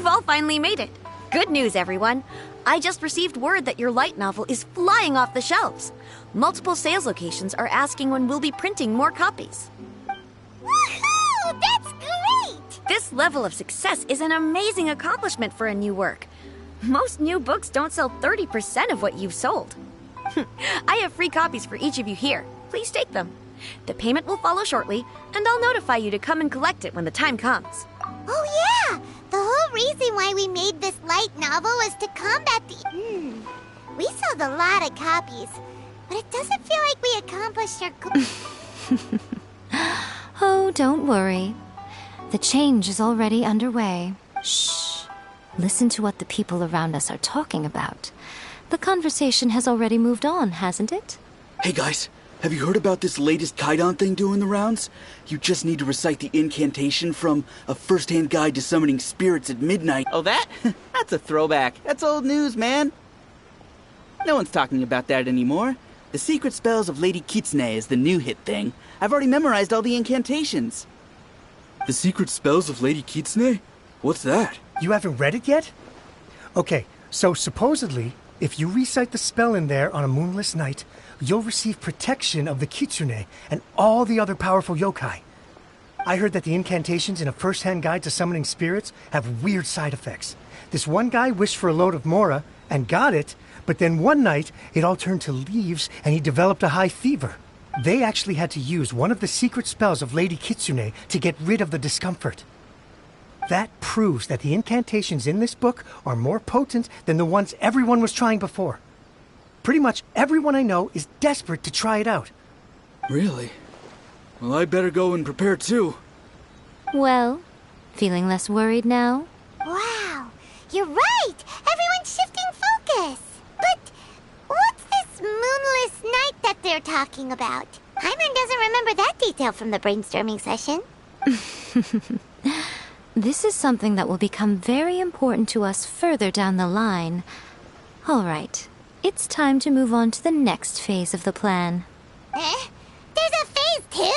all finally made it. Good news, everyone. I just received word that your light novel is flying off the shelves. Multiple sales locations are asking when we'll be printing more copies. Woohoo! That's great! This level of success is an amazing accomplishment for a new work. Most new books don't sell 30% of what you've sold. I have free copies for each of you here. Please take them. The payment will follow shortly, and I'll notify you to come and collect it when the time comes. Oh, yeah! The whole reason why we made this light novel was to combat the... We sold a lot of copies, but it doesn't feel like we accomplished our goal. Oh, don't worry. The change is already underway. Shh. Listen to what the people around us are talking about. The conversation has already moved on, hasn't it? Hey guys, have you heard about this latest Kaidan thing doing the rounds? You just need to recite the incantation from A First-Hand Guide to Summoning Spirits at Midnight. Oh, that? That's a throwback. That's old news, man. No one's talking about that anymore. The Secret Spells of Lady Kitsune is the new hit thing. I've already memorized all the incantations. The Secret Spells of Lady Kitsune? What's that? You haven't read it yet? Okay, so supposedly, if you recite the spell in there on a moonless night, you'll receive protection of the Kitsune and all the other powerful yokai. I heard that the incantations in A First-Hand Guide to Summoning Spirits have weird side effects. This one guy wished for a load of mora and got it, but then one night it all turned to leaves and he developed a high fever. They actually had to use one of the secret spells of Lady Kitsune to get rid of the discomfort. That proves that the incantations in this book are more potent than the ones everyone was trying before. Pretty much everyone I know is desperate to try it out. Really? Well, I better go and prepare too. Well, feeling less worried now? Wow, you're right! Everyone's shifting focus! But what's this moonless night that they're talking about? Hyman doesn't remember that detail from the brainstorming session. This is something that will become very important to us further down the line. All right, it's time to move on to the next phase of the plan. There's a phase 2?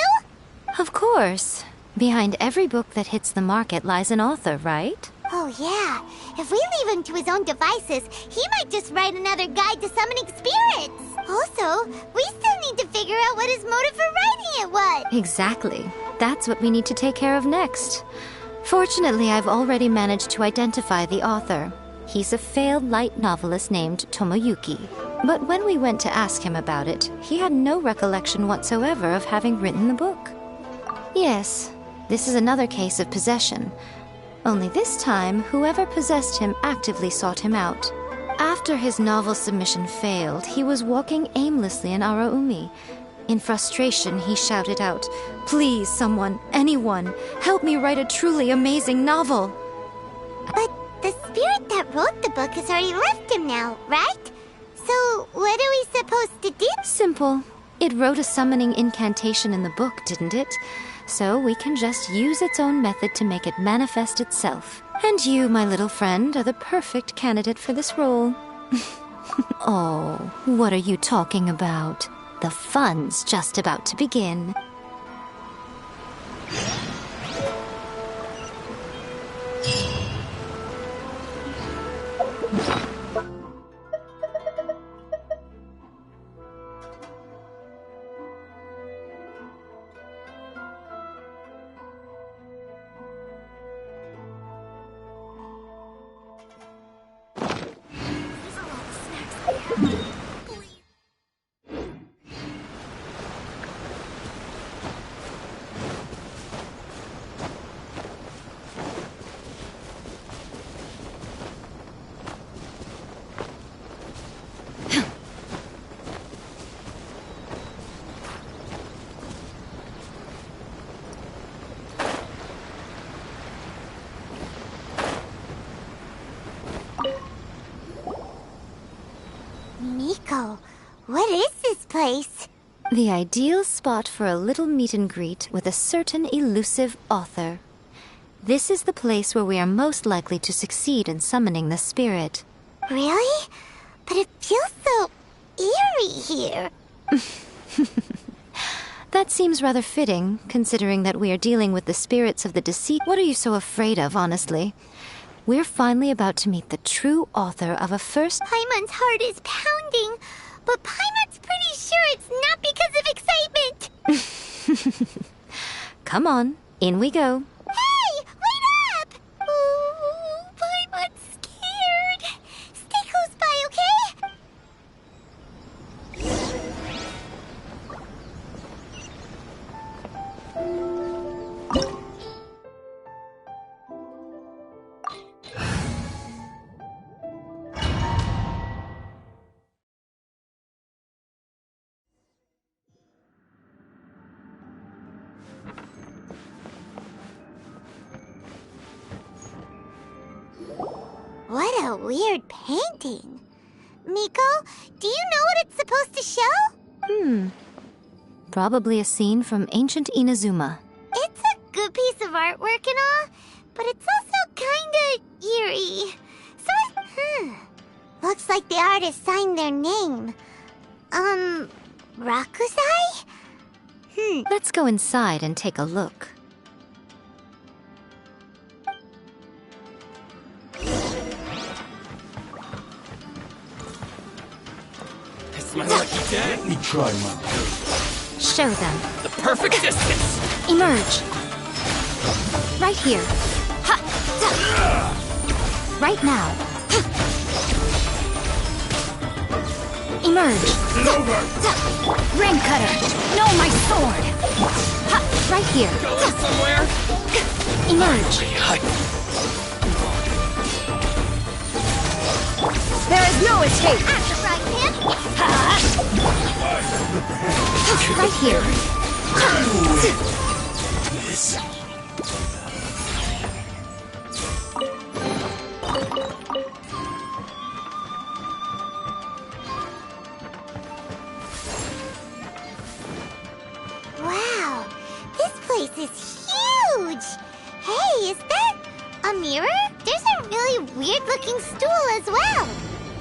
Of course. Behind every book that hits the market lies an author, right? Oh, yeah. If we leave him to his own devices, he might just write another guide to summoning spirits. Also, we still need to figure out what his motive for writing it was. Exactly. That's what we need to take care of next. Fortunately, I've already managed to identify the author. He's a failed light novelist named Tomoyuki. But when we went to ask him about it, he had no recollection whatsoever of having written the book. Yes, this is another case of possession. Only this time, whoever possessed him actively sought him out. After his novel submission failed, he was walking aimlessly in Araumi. In frustration, he shouted out, "Please, someone, anyone, help me write a truly amazing novel." But the spirit that wrote the book has already left him now, right? So what are we supposed to do? Simple. It wrote a summoning incantation in the book, didn't it? So we can just use its own method to make it manifest itself. And you, my little friend, are the perfect candidate for this role. Oh, what are you talking about? The fun's just about to begin. Miko, what is this place? The ideal spot for a little meet and greet with a certain elusive author. This is the place where we are most likely to succeed in summoning the spirit. Really? But it feels so eerie here. That seems rather fitting, considering that we are dealing with the spirits of the deceased. What are you so afraid of, honestly? We're finally about to meet the true author of a first... Paimon's heart is pounding, but Paimon's pretty sure it's not because of excitement. Come on, in we go. Hey, wait up! Ooh, Paimon's scared. Stay close by, okay? What a weird painting. Miko, do you know what it's supposed to show? Probably a scene from ancient Inazuma. It's a good piece of artwork and all, but it's also kinda eerie. Looks like the artist signed their name. Rakusai? Let's go inside and take a look. My lucky day. Let me try my Show them. The perfect distance. Emerge. Right here. Ha! Right now. Emerge. Ring cutter. No, my sword. Ha! Right here. Going somewhere? Emerge. There is no escape. After frying pan? Right here. Wow, this place is huge. Hey, is that a mirror? There's a really weird-looking stool as well.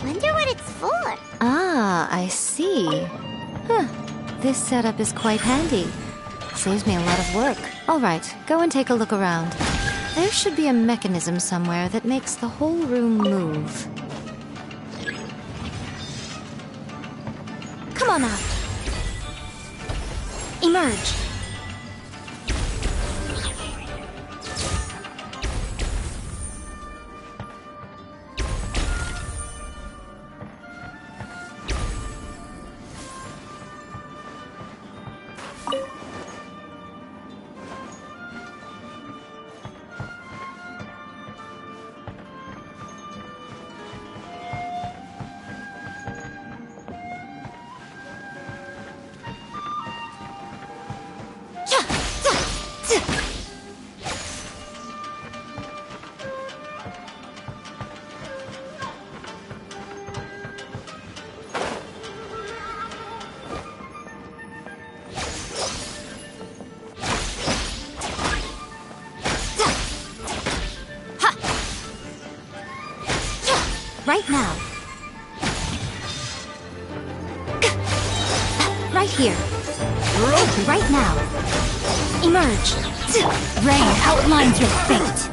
Wonder what it's for. Ah, I see. Huh. This setup is quite handy. Saves me a lot of work. All right, go and take a look around. There should be a mechanism somewhere that makes the whole room move. Come on out. Emerge. Right now. Right here. Right now. Emerge. Rain outlines your fate.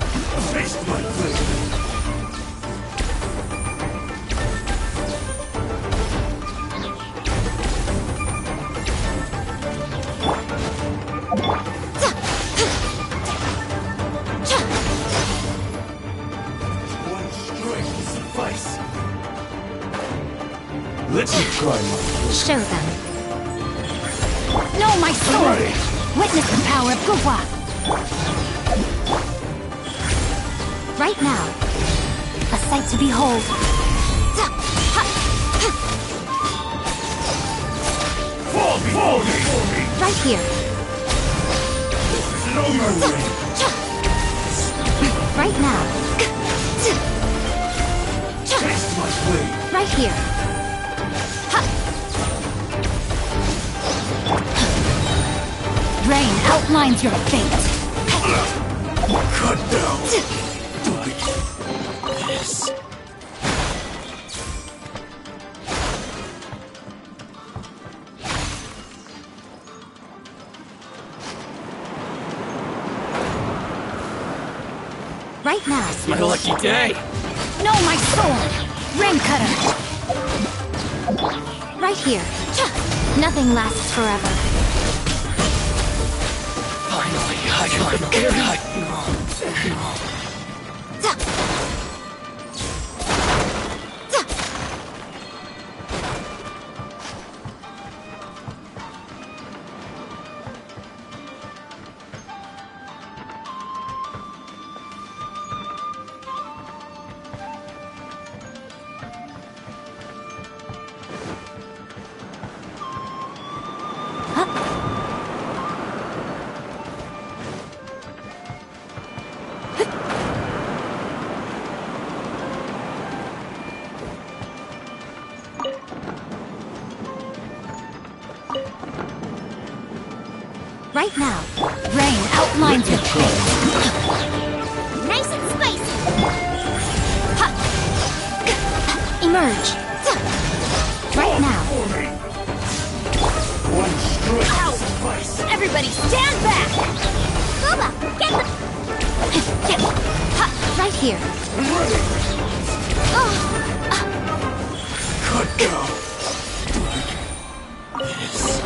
Let me try my Show them. No, my sword! Witness the power of Guwa! Right now. A sight to behold. Fall me! Right here. No mercy! Right now. Taste my blade! Right here. Ha! outlines your fate. Cut down. This. Right now. It's my lucky day. No, my sword! Rain cutter! Right here. Nothing lasts forever. Finally, Right now. Rain outlines your fate. Nice and spicy. Emerge. Right now. one strike. Ow! Everybody stand back! Booba, get the... Right here. Cut down. This.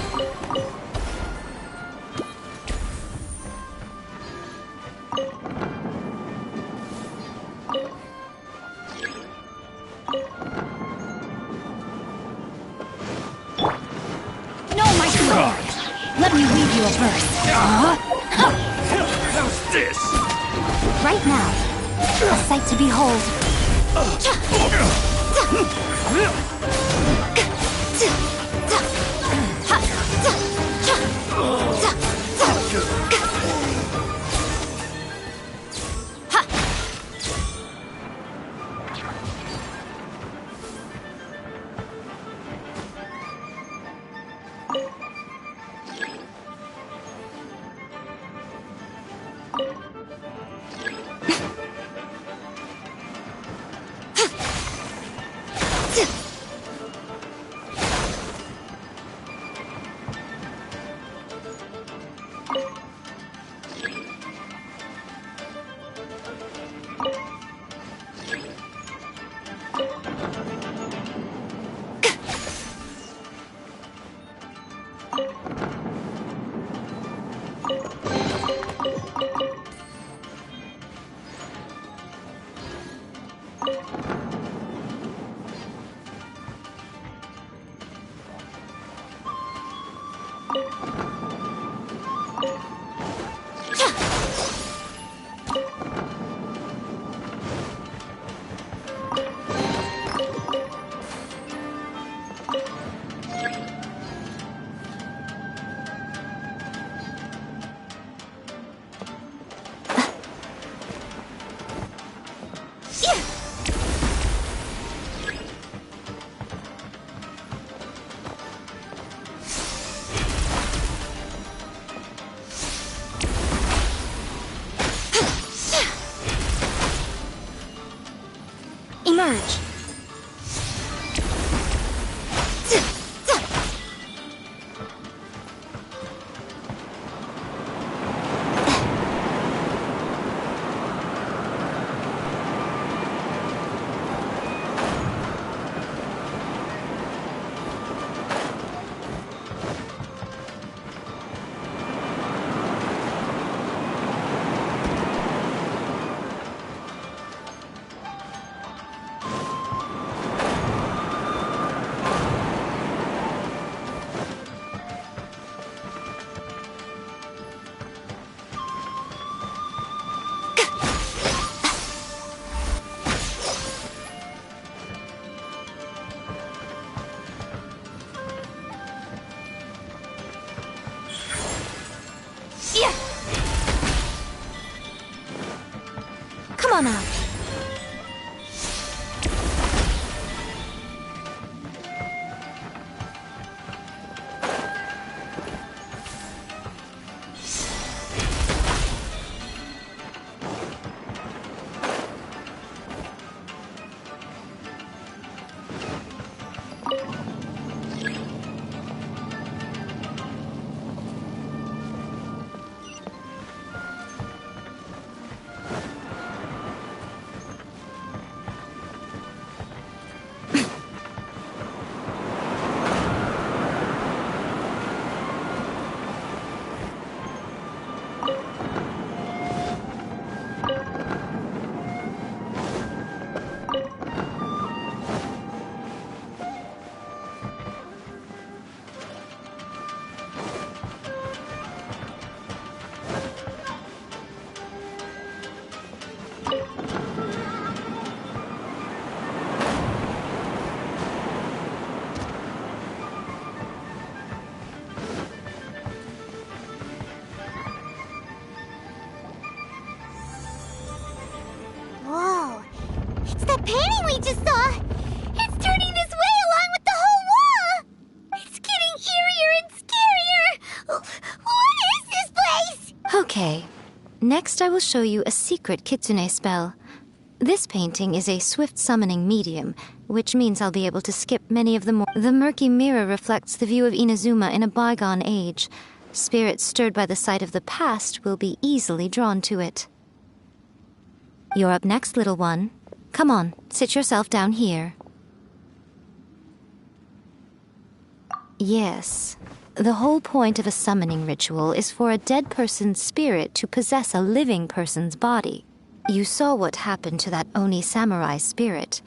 No, my sword! Let me weave you a verse. How's this? Right now. A sight to behold. Emerge. Come on out. Next, I will show you a secret kitsune spell. This painting is a swift summoning medium, which means I'll be able to skip many of the murky mirror reflects the view of Inazuma in a bygone age. Spirits stirred by the sight of the past will be easily drawn to it. You're up next, little one. Come on, sit yourself down here. Yes, the whole point of a summoning ritual is for a dead person's spirit to possess a living person's body. You saw what happened to that Oni samurai spirit.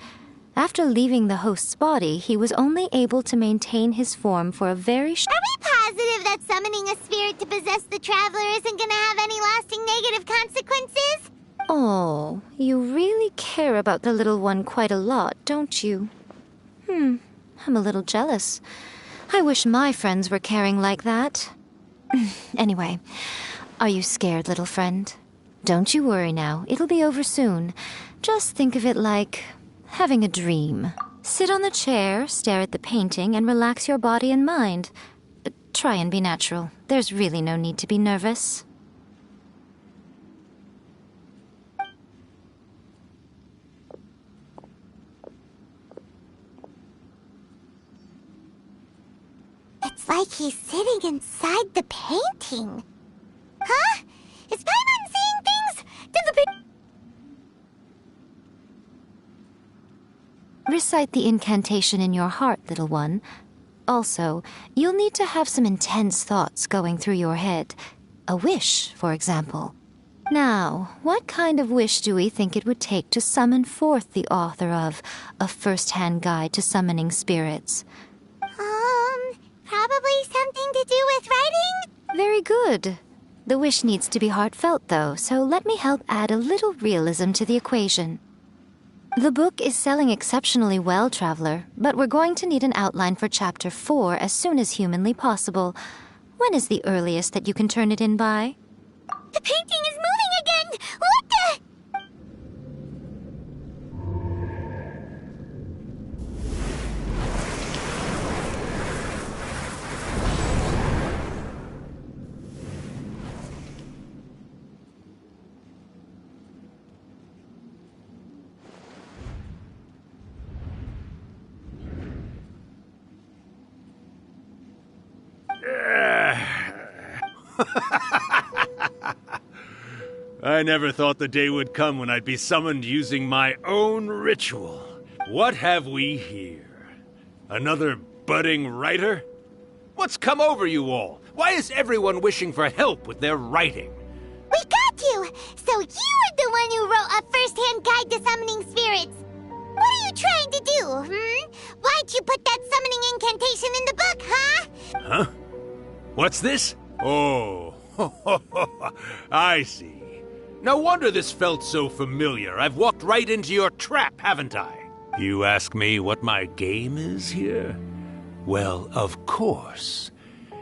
After leaving the host's body, he was only able to maintain his form for a very Are we positive that summoning a spirit to possess the traveler isn't gonna have any lasting negative consequences? Oh, you really care about the little one quite a lot, don't you? I'm a little jealous. I wish my friends were caring like that. Anyway, are you scared, little friend? Don't you worry now, it'll be over soon. Just think of it like having a dream. Sit on the chair, stare at the painting, and relax your body and mind. Try and be natural. There's really no need to be nervous. It's like he's sitting inside the painting. Huh? Is Paimon seeing things? Did the Recite the incantation in your heart, little one. Also, you'll need to have some intense thoughts going through your head. A wish, for example. Now, what kind of wish do we think it would take to summon forth the author of A First-Hand Guide to Summoning Spirits? Probably something to do with writing? Very good. The wish needs to be heartfelt, though, so let me help add a little realism to the equation. The book is selling exceptionally well, Traveler, but we're going to need an outline for Chapter 4 as soon as humanly possible. When is the earliest that you can turn it in by? The painting is moving again! What the... I never thought the day would come when I'd be summoned using my own ritual. What have we here? Another budding writer? What's come over you all? Why is everyone wishing for help with their writing? We got you! So you are the one who wrote A First-Hand Guide to Summoning Spirits. What are you trying to do, Why'd you put that summoning incantation in the book, huh? Huh? What's this? Oh, I see. No wonder this felt so familiar. I've walked right into your trap, haven't I? You ask me what my game is here? Well, of course.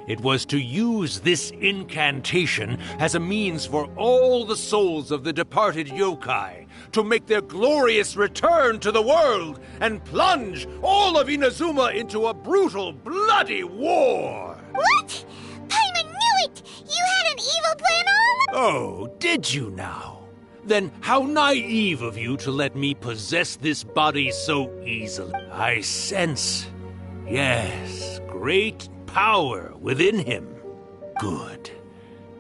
It was to use this incantation as a means for all the souls of the departed yokai to make their glorious return to the world and plunge all of Inazuma into a brutal, bloody war! What? Paimon knew it! You had an evil plan all along! Oh, did you now? Then how naive of you to let me possess this body so easily. I sense, yes, great power within him. Good.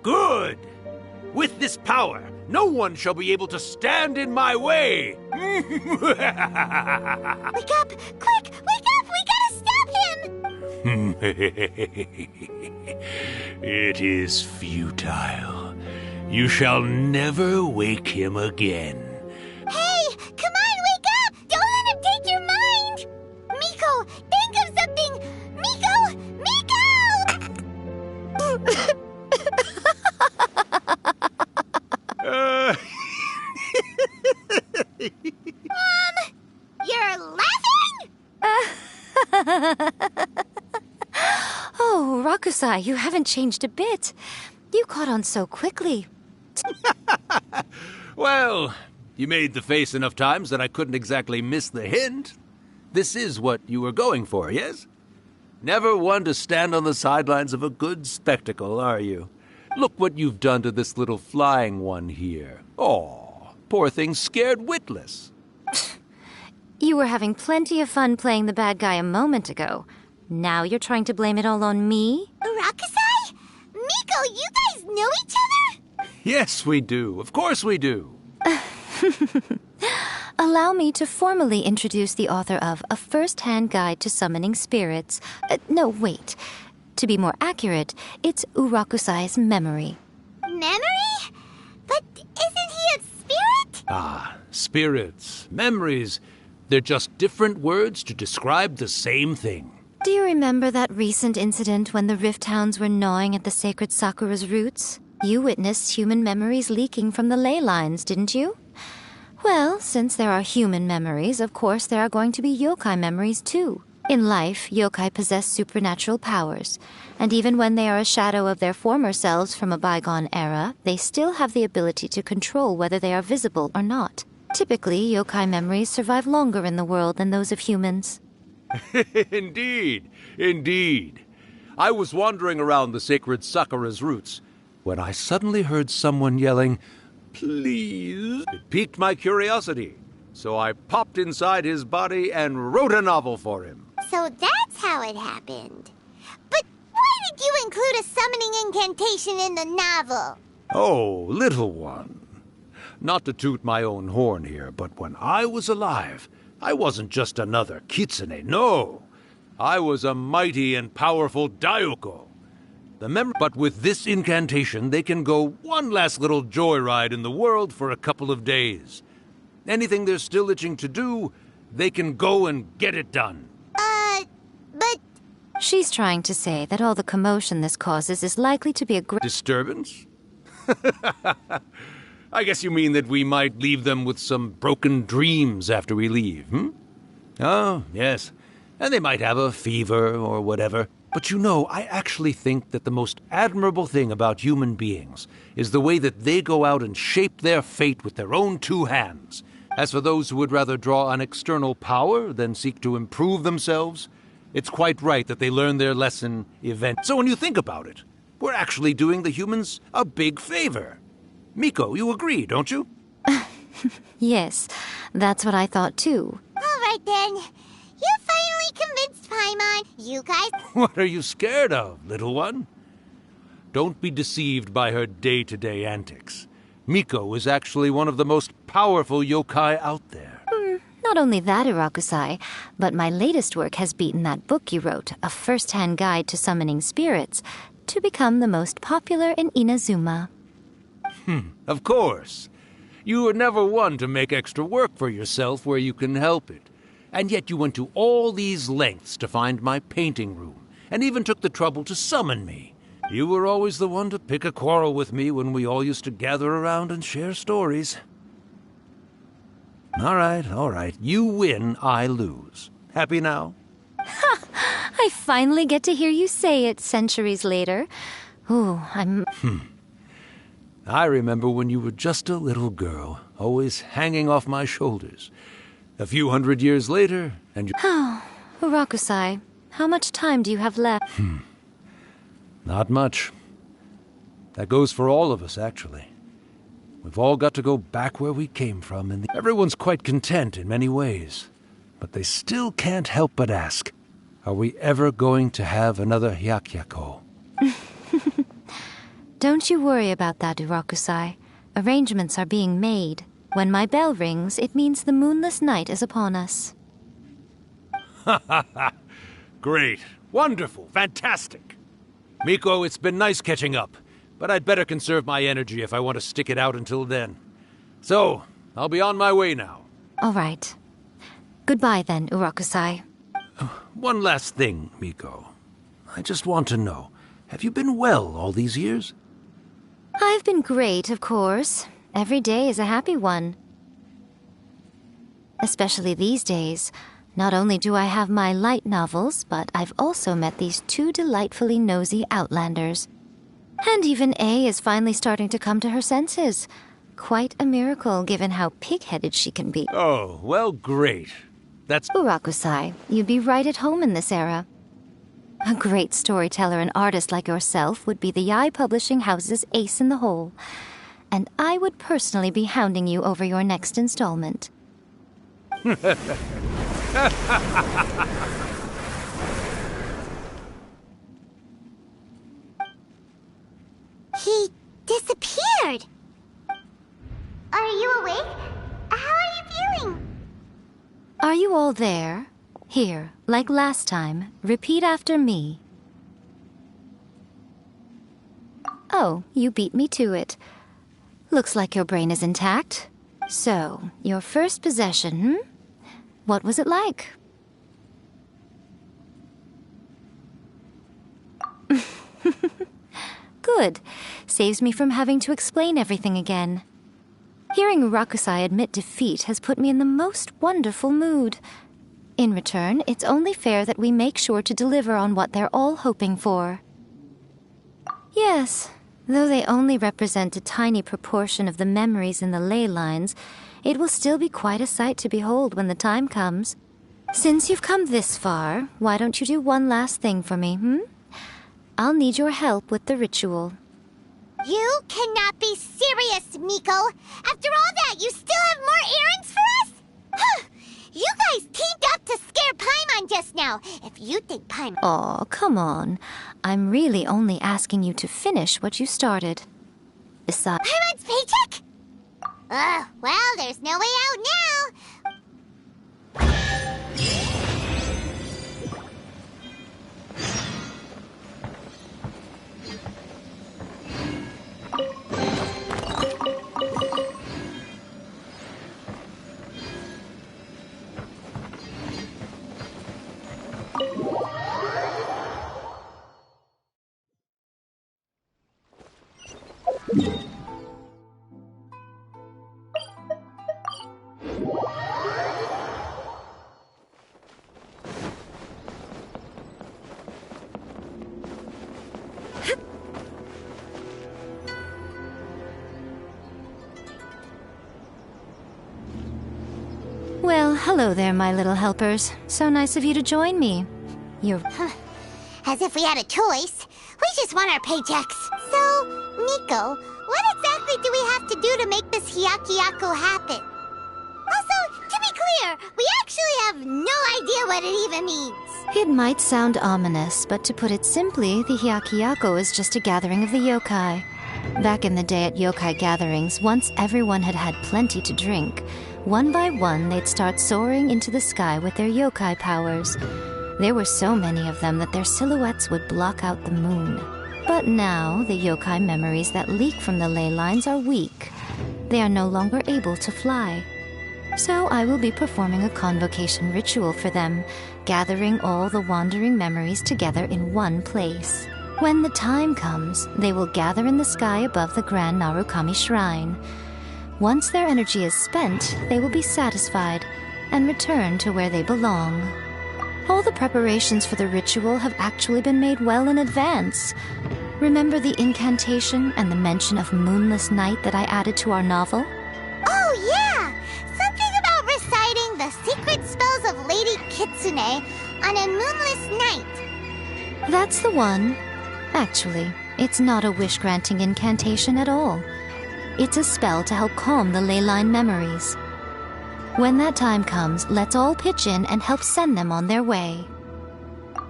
Good! With this power, no one shall be able to stand in my way! Wake up! Quick! Wake up! We gotta stop him! It is futile. You shall never wake him again. Hey! Come on, wake up! Don't let him take your mind! Miko, think of something! Miko! You're laughing? Oh, Rakusai, you haven't changed a bit. You caught on so quickly. Well, you made the face enough times that I couldn't exactly miss the hint. This is what you were going for, yes? Never one to stand on the sidelines of a good spectacle, are you? Look what you've done to this little flying one here. Oh, poor thing scared witless. You were having plenty of fun playing the bad guy a moment ago. Now you're trying to blame it all on me? Urakusai? Miko, you guys know each other? Yes, we do. Of course we do. Allow me to formally introduce the author of A First-Hand Guide to Summoning Spirits. No, wait. To be more accurate, it's Urakusai's memory. Memory? But isn't he a spirit? Ah, spirits, memories. They're just different words to describe the same thing. Do you remember that recent incident when the Rift Hounds were gnawing at the sacred Sakura's roots? You witnessed human memories leaking from the ley lines, didn't you? Well, since there are human memories, of course there are going to be yokai memories too. In life, yokai possess supernatural powers, and even when they are a shadow of their former selves from a bygone era, they still have the ability to control whether they are visible or not. Typically, yokai memories survive longer in the world than those of humans. Indeed, indeed. I was wandering around the sacred Sakura's roots when I suddenly heard someone yelling, "Please." It piqued my curiosity, so I popped inside his body and wrote a novel for him. So that's how it happened. But why did you include a summoning incantation in the novel? Oh, little one. Not to toot my own horn here, but when I was alive, I wasn't just another kitsune, no. I was a mighty and powerful Daiuko. But with this incantation, they can go one last little joyride in the world for a couple of days. Anything they're still itching to do, they can go and get it done. But... She's trying to say that all the commotion this causes is likely to be a great... Disturbance? I guess you mean that we might leave them with some broken dreams after we leave, hmm? Oh, yes. And they might have a fever or whatever. But you know, I actually think that the most admirable thing about human beings is the way that they go out and shape their fate with their own two hands. As for those who would rather draw on external power than seek to improve themselves, it's quite right that they learn their lesson eventually. So when you think about it, we're actually doing the humans a big favor. Miko, you agree, don't you? Yes, that's what I thought too. All right then. You finally convinced Paimon. You guys... What are you scared of, little one? Don't be deceived by her day-to-day antics. Miko is actually one of the most powerful yokai out there. Not only that, Urakusai, but my latest work has beaten that book you wrote, A First-Hand Guide to Summoning Spirits, to become the most popular in Inazuma. Of course. You were never one to make extra work for yourself where you can help it. And yet you went to all these lengths to find my painting room, and even took the trouble to summon me. You were always the one to pick a quarrel with me when we all used to gather around and share stories. All right. You win, I lose. Happy now? I finally get to hear you say it centuries later. Ooh, I'm... I remember when you were just a little girl, always hanging off my shoulders. A few hundred years later, and you... Oh, Urakusai, how much time do you have left? Not much. That goes for all of us, actually. We've all got to go back where we came from, and everyone's quite content in many ways. But they still can't help but ask, are we ever going to have another Hyakyako? Don't you worry about that, Urakusai. Arrangements are being made. When my bell rings, it means the moonless night is upon us. Great. Wonderful. Fantastic. Miko, it's been nice catching up, but I'd better conserve my energy if I want to stick it out until then. So, I'll be on my way now. All right. Goodbye then, Urakusai. One last thing, Miko. I just want to know, have you been well all these years? I've been great, of course. Every day is a happy one. Especially these days. Not only do I have my light novels, but I've also met these two delightfully nosy outlanders. And even A is finally starting to come to her senses. Quite a miracle, given how pig-headed she can be. Oh, well, great. That's... Urakusai, you'd be right at home in this era. A great storyteller and artist like yourself would be the Yae Publishing House's ace in the hole. And I would personally be hounding you over your next installment. He disappeared. Are you awake? How are you feeling? Are you all there? Here, like last time, repeat after me. Oh, you beat me to it. Looks like your brain is intact. So, your first possession, What was it like? Good. Saves me from having to explain everything again. Hearing Rakusai admit defeat has put me in the most wonderful mood. In return, it's only fair that we make sure to deliver on what they're all hoping for. Yes, though they only represent a tiny proportion of the memories in the ley lines, it will still be quite a sight to behold when the time comes. Since you've come this far, why don't you do one last thing for me, I'll need your help with the ritual. You cannot be serious, Miko! After all that, you still have more errands for us? Huh! You guys teamed up to scare Paimon just now. If you think Paimon... Aw, come on. I'm really only asking you to finish what you started. Besides... Paimon's paycheck? Well, there's no way out now. Well, hello there, my little helpers. So nice of you to join me. You're... As if we had a choice. We just want our paychecks. So, Miko, what exactly do we have to do to make this Hyakuyaku happen? Also, to be clear, we actually have no idea what it even means. It might sound ominous, but to put it simply, the Hyakuyaku is just a gathering of the yokai. Back in the day at yokai gatherings, once everyone had had plenty to drink, one by one they'd start soaring into the sky with their yokai powers. There were so many of them that their silhouettes would block out the moon. But now, the yokai memories that leak from the ley lines are weak. They are no longer able to fly. So I will be performing a convocation ritual for them, gathering all the wandering memories together in one place. When the time comes, they will gather in the sky above the Grand Narukami Shrine. Once their energy is spent, they will be satisfied and return to where they belong. All the preparations for the ritual have actually been made well in advance. Remember the incantation and the mention of moonless night that I added to our novel? Oh, yeah! Something about reciting the secret spells of Lady Kitsune on a moonless night. That's the one. Actually, it's not a wish-granting incantation at all. It's a spell to help calm the ley line memories. When that time comes, let's all pitch in and help send them on their way.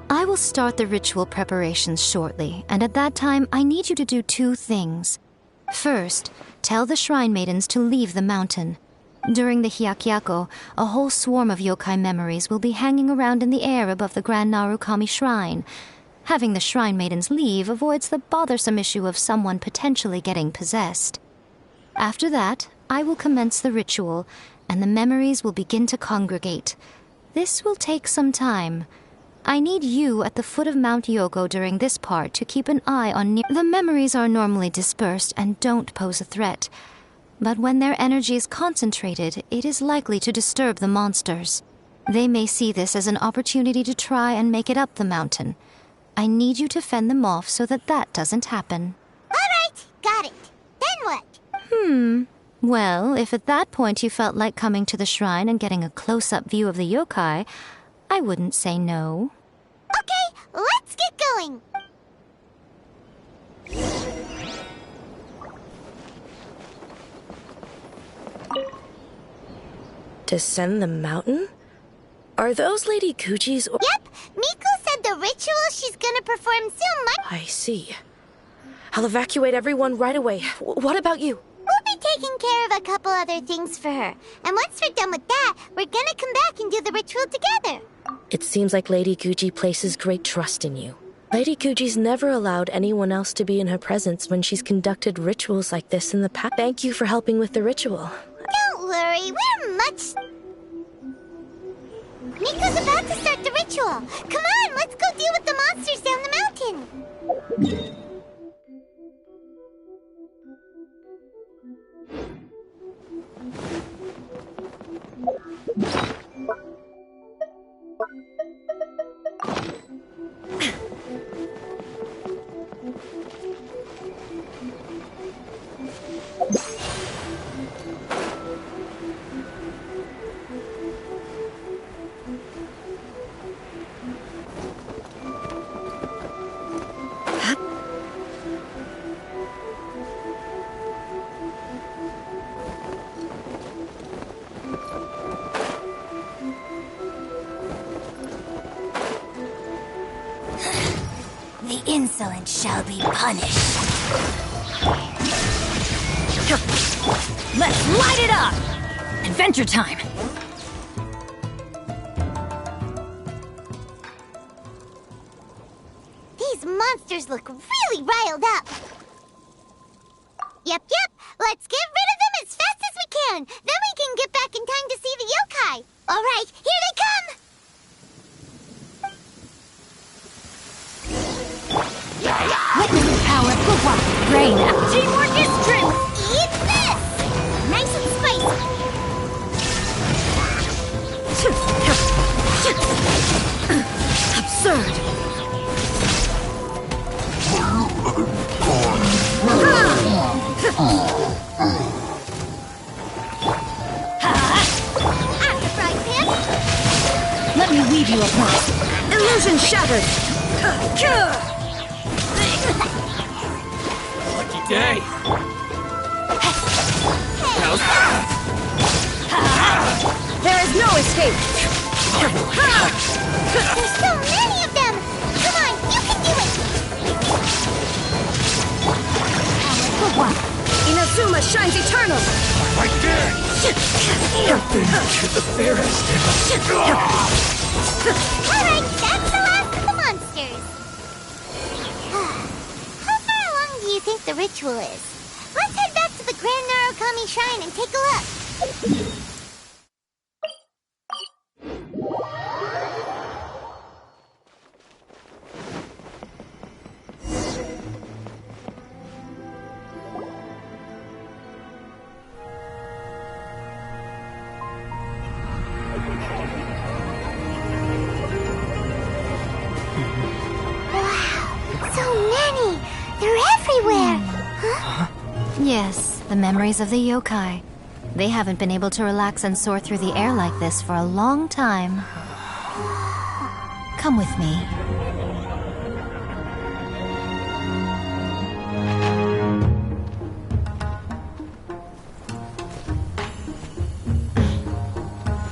I will start the ritual preparations shortly, and at that time, I need you to do two things. First, tell the shrine maidens to leave the mountain. During the Hyakuyaku, a whole swarm of yokai memories will be hanging around in the air above the Grand Narukami Shrine. Having the shrine maidens leave avoids the bothersome issue of someone potentially getting possessed. After that, I will commence the ritual, and the memories will begin to congregate. This will take some time. I need you at the foot of Mount Yogo during this part to keep an eye on the memories are normally dispersed and don't pose a threat. But when their energy is concentrated, it is likely to disturb the monsters. They may see this as an opportunity to try and make it up the mountain. I need you to fend them off so that doesn't happen. All right, got it. Then what? Well, if at that point you felt like coming to the shrine and getting a close-up view of the yokai, I wouldn't say no. Okay, let's get going? Descend the mountain? Are those Lady Guji's or— Yep, Miko said the ritual she's gonna perform soon might— I see. I'll evacuate everyone right away. What about you? We'll be taking care of a couple other things for her. And once we're done with that, we're gonna come back and do the ritual together. It seems like Lady Guji places great trust in you. Lady Guji's never allowed anyone else to be in her presence when she's conducted rituals like this in the past. Thank you for helping with the ritual. Don't worry, we're much... Miko's about to start the ritual. Come on, let's go deal with the monsters down the mountain. The insolent shall be punished. Let's light it up! Adventure time! These monsters look really riled up. Yep, let's get rid of them as fast as we can. Then we can get back in time to see the yokai. All right, here they come! Witness the power of good luck. Rain out. Teamwork is strength! Eat this! Nice and spicy! Absurd! Let me weave you apart. Illusion shattered! Lucky day. There is no escape! There's so many of them! Come on, you can do it! Good one. Inazuma shines eternal! Right there. Nothing to the fairest. Alright, that's the last of the monsters. How far along do you think the ritual is? Let's head back to the Grand Narukami Shrine and take a look. Yes, the memories of the yokai. They haven't been able to relax and soar through the air like this for a long time. Come with me.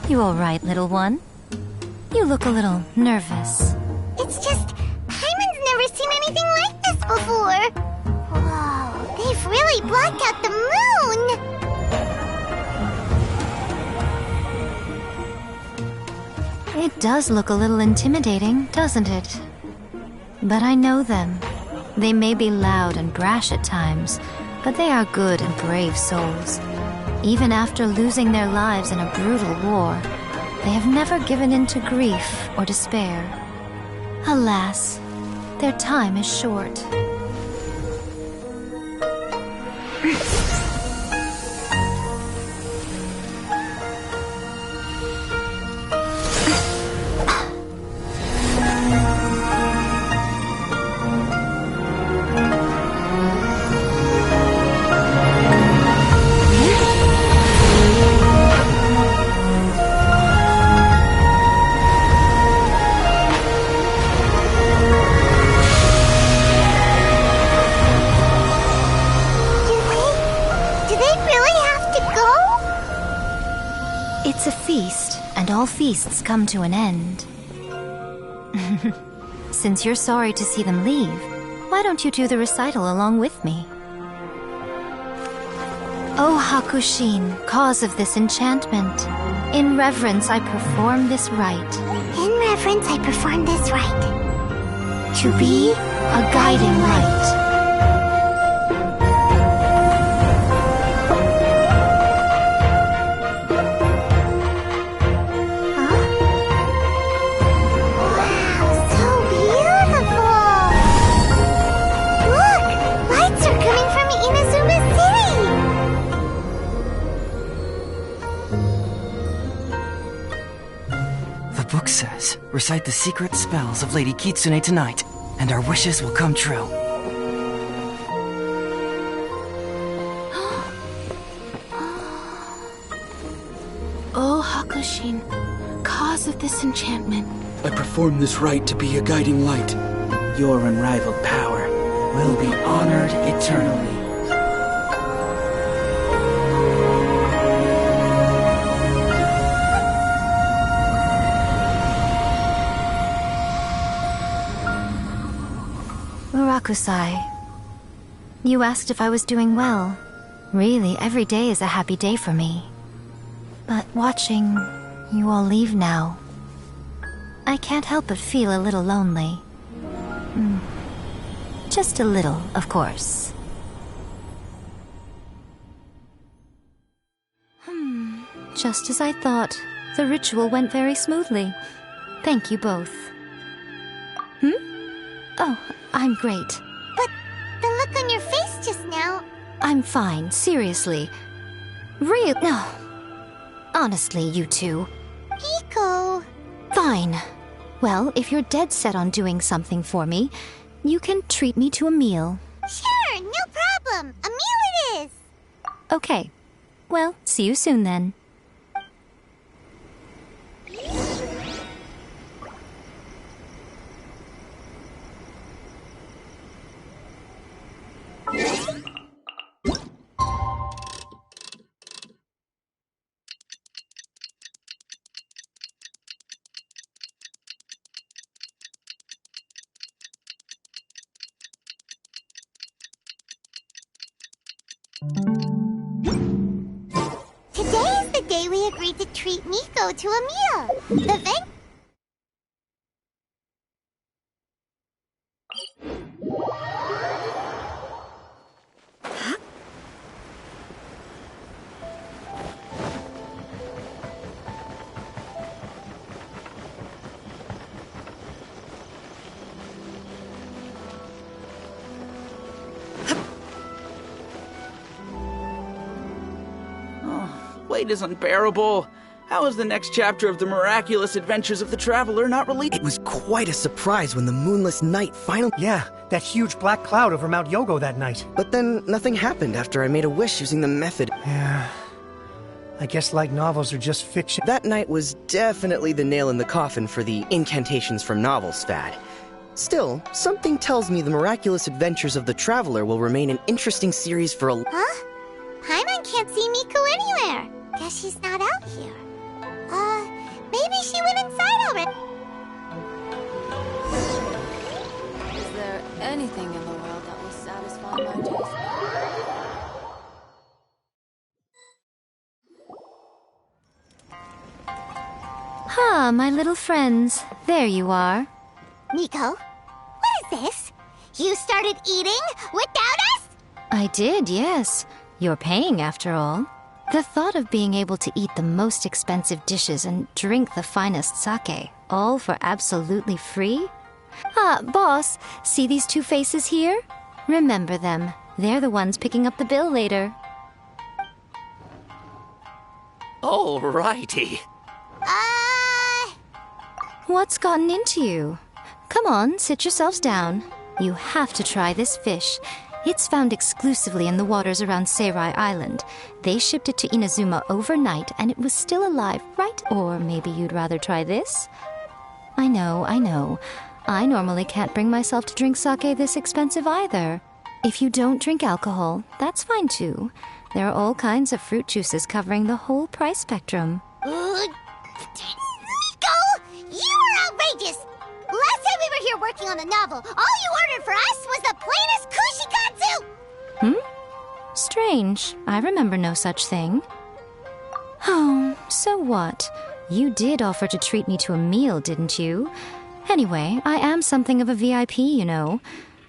You all right, little one? You look a little nervous. It's just, Hyman's never seen anything like this before. Whoa, they've really blocked out the moon! It does look a little intimidating, doesn't it? But I know them. They may be loud and brash at times, but they are good and brave souls. Even after losing their lives in a brutal war, they have never given in to grief or despair. Alas, their time is short. feasts come to an end. Since you're sorry to see them leave, why don't you do the recital along with me? O Hakushin, cause of this enchantment, in reverence I perform this rite. In reverence I perform this rite. To be a guiding light. Says, recite the secret spells of Lady Kitsune tonight, and our wishes will come true. Oh, Hakushin, cause of this enchantment. I perform this rite to be a guiding light. Your unrivaled power will be honored eternally. Murakusai, you asked if I was doing well. Really, every day is a happy day for me. But watching you all leave now, I can't help but feel a little lonely. Just a little, of course. Just as I thought, the ritual went very smoothly. Thank you both. Oh, I'm great. But the look on your face just now... I'm fine, seriously. No. Honestly, you two. Hiko... Fine. Well, if you're dead set on doing something for me, you can treat me to a meal. Sure, no problem. A meal it is. Okay. Well, see you soon then. Today is the day we agreed to treat Miko to a meal. The venue... Weight is unbearable. How is the next chapter of the miraculous adventures of the traveler not released? It was quite a surprise when the moonless night finally... Yeah, that huge black cloud over Mount Yogo that night. But then nothing happened after I made a wish using the method. Yeah. I guess light novels are just fiction. That night was definitely the nail in the coffin for the incantations from novels fad. Still, something tells me the miraculous adventures of the traveler will remain an interesting series for a... Huh? Paimon can't see Miko anywhere. Guess she's not out here. Maybe she went inside already. Is there anything in the world that will satisfy my taste? Ah, my little friends. There you are. Miko, what is this? You started eating without us? I did, yes. You're paying, after all. The thought of being able to eat the most expensive dishes and drink the finest sake, all for absolutely free? Ah, boss, see these two faces here? Remember them. They're the ones picking up the bill later. Alrighty. What's gotten into you? Come on, sit yourselves down. You have to try this fish. It's found exclusively in the waters around Seirai Island. They shipped it to Inazuma overnight, and it was still alive, right? Or maybe you'd rather try this? I know. I normally can't bring myself to drink sake this expensive either. If you don't drink alcohol, that's fine too. There are all kinds of fruit juices covering the whole price spectrum. novel. All you ordered for us was the plainest kushikatsu! Strange. I remember no such thing. Oh, so what? You did offer to treat me to a meal, didn't you? Anyway, I am something of a VIP, you know.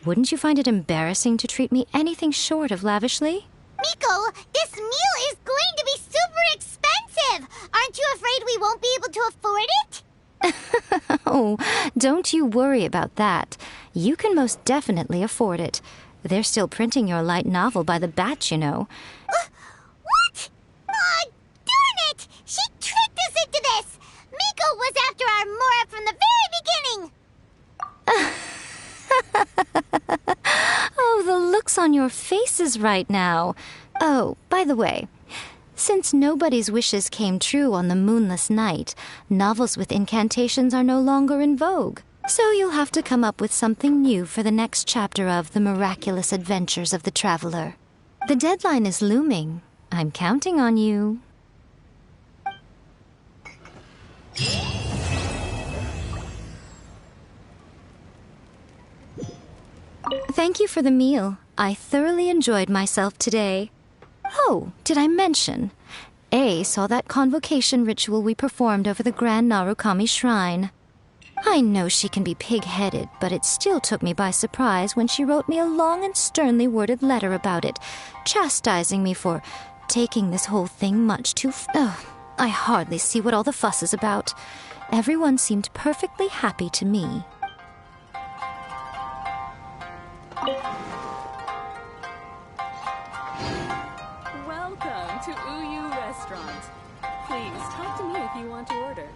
Wouldn't you find it embarrassing to treat me anything short of lavishly? Miko, this meal is going to be super expensive! Aren't you afraid we won't be able to afford it? Oh, don't you worry about that. You can most definitely afford it. They're still printing your light novel by the batch, you know. What? Aw, darn it! She tricked us into this! Miko was after our Mora from the very beginning! Oh, the looks on your faces right now. Oh, by the way, since nobody's wishes came true on the moonless night, novels with incantations are no longer in vogue. So you'll have to come up with something new for the next chapter of The Miraculous Adventures of the Traveler. The deadline is looming. I'm counting on you. Thank you for the meal. I thoroughly enjoyed myself today. Oh, did I mention? A saw that convocation ritual we performed over the Grand Narukami Shrine. I know she can be pig-headed, but it still took me by surprise when she wrote me a long and sternly worded letter about it, chastising me for taking this whole thing much too I hardly see what all the fuss is about. Everyone seemed perfectly happy to me. Welcome to Uyu Restaurant. Please talk to me if you want to order.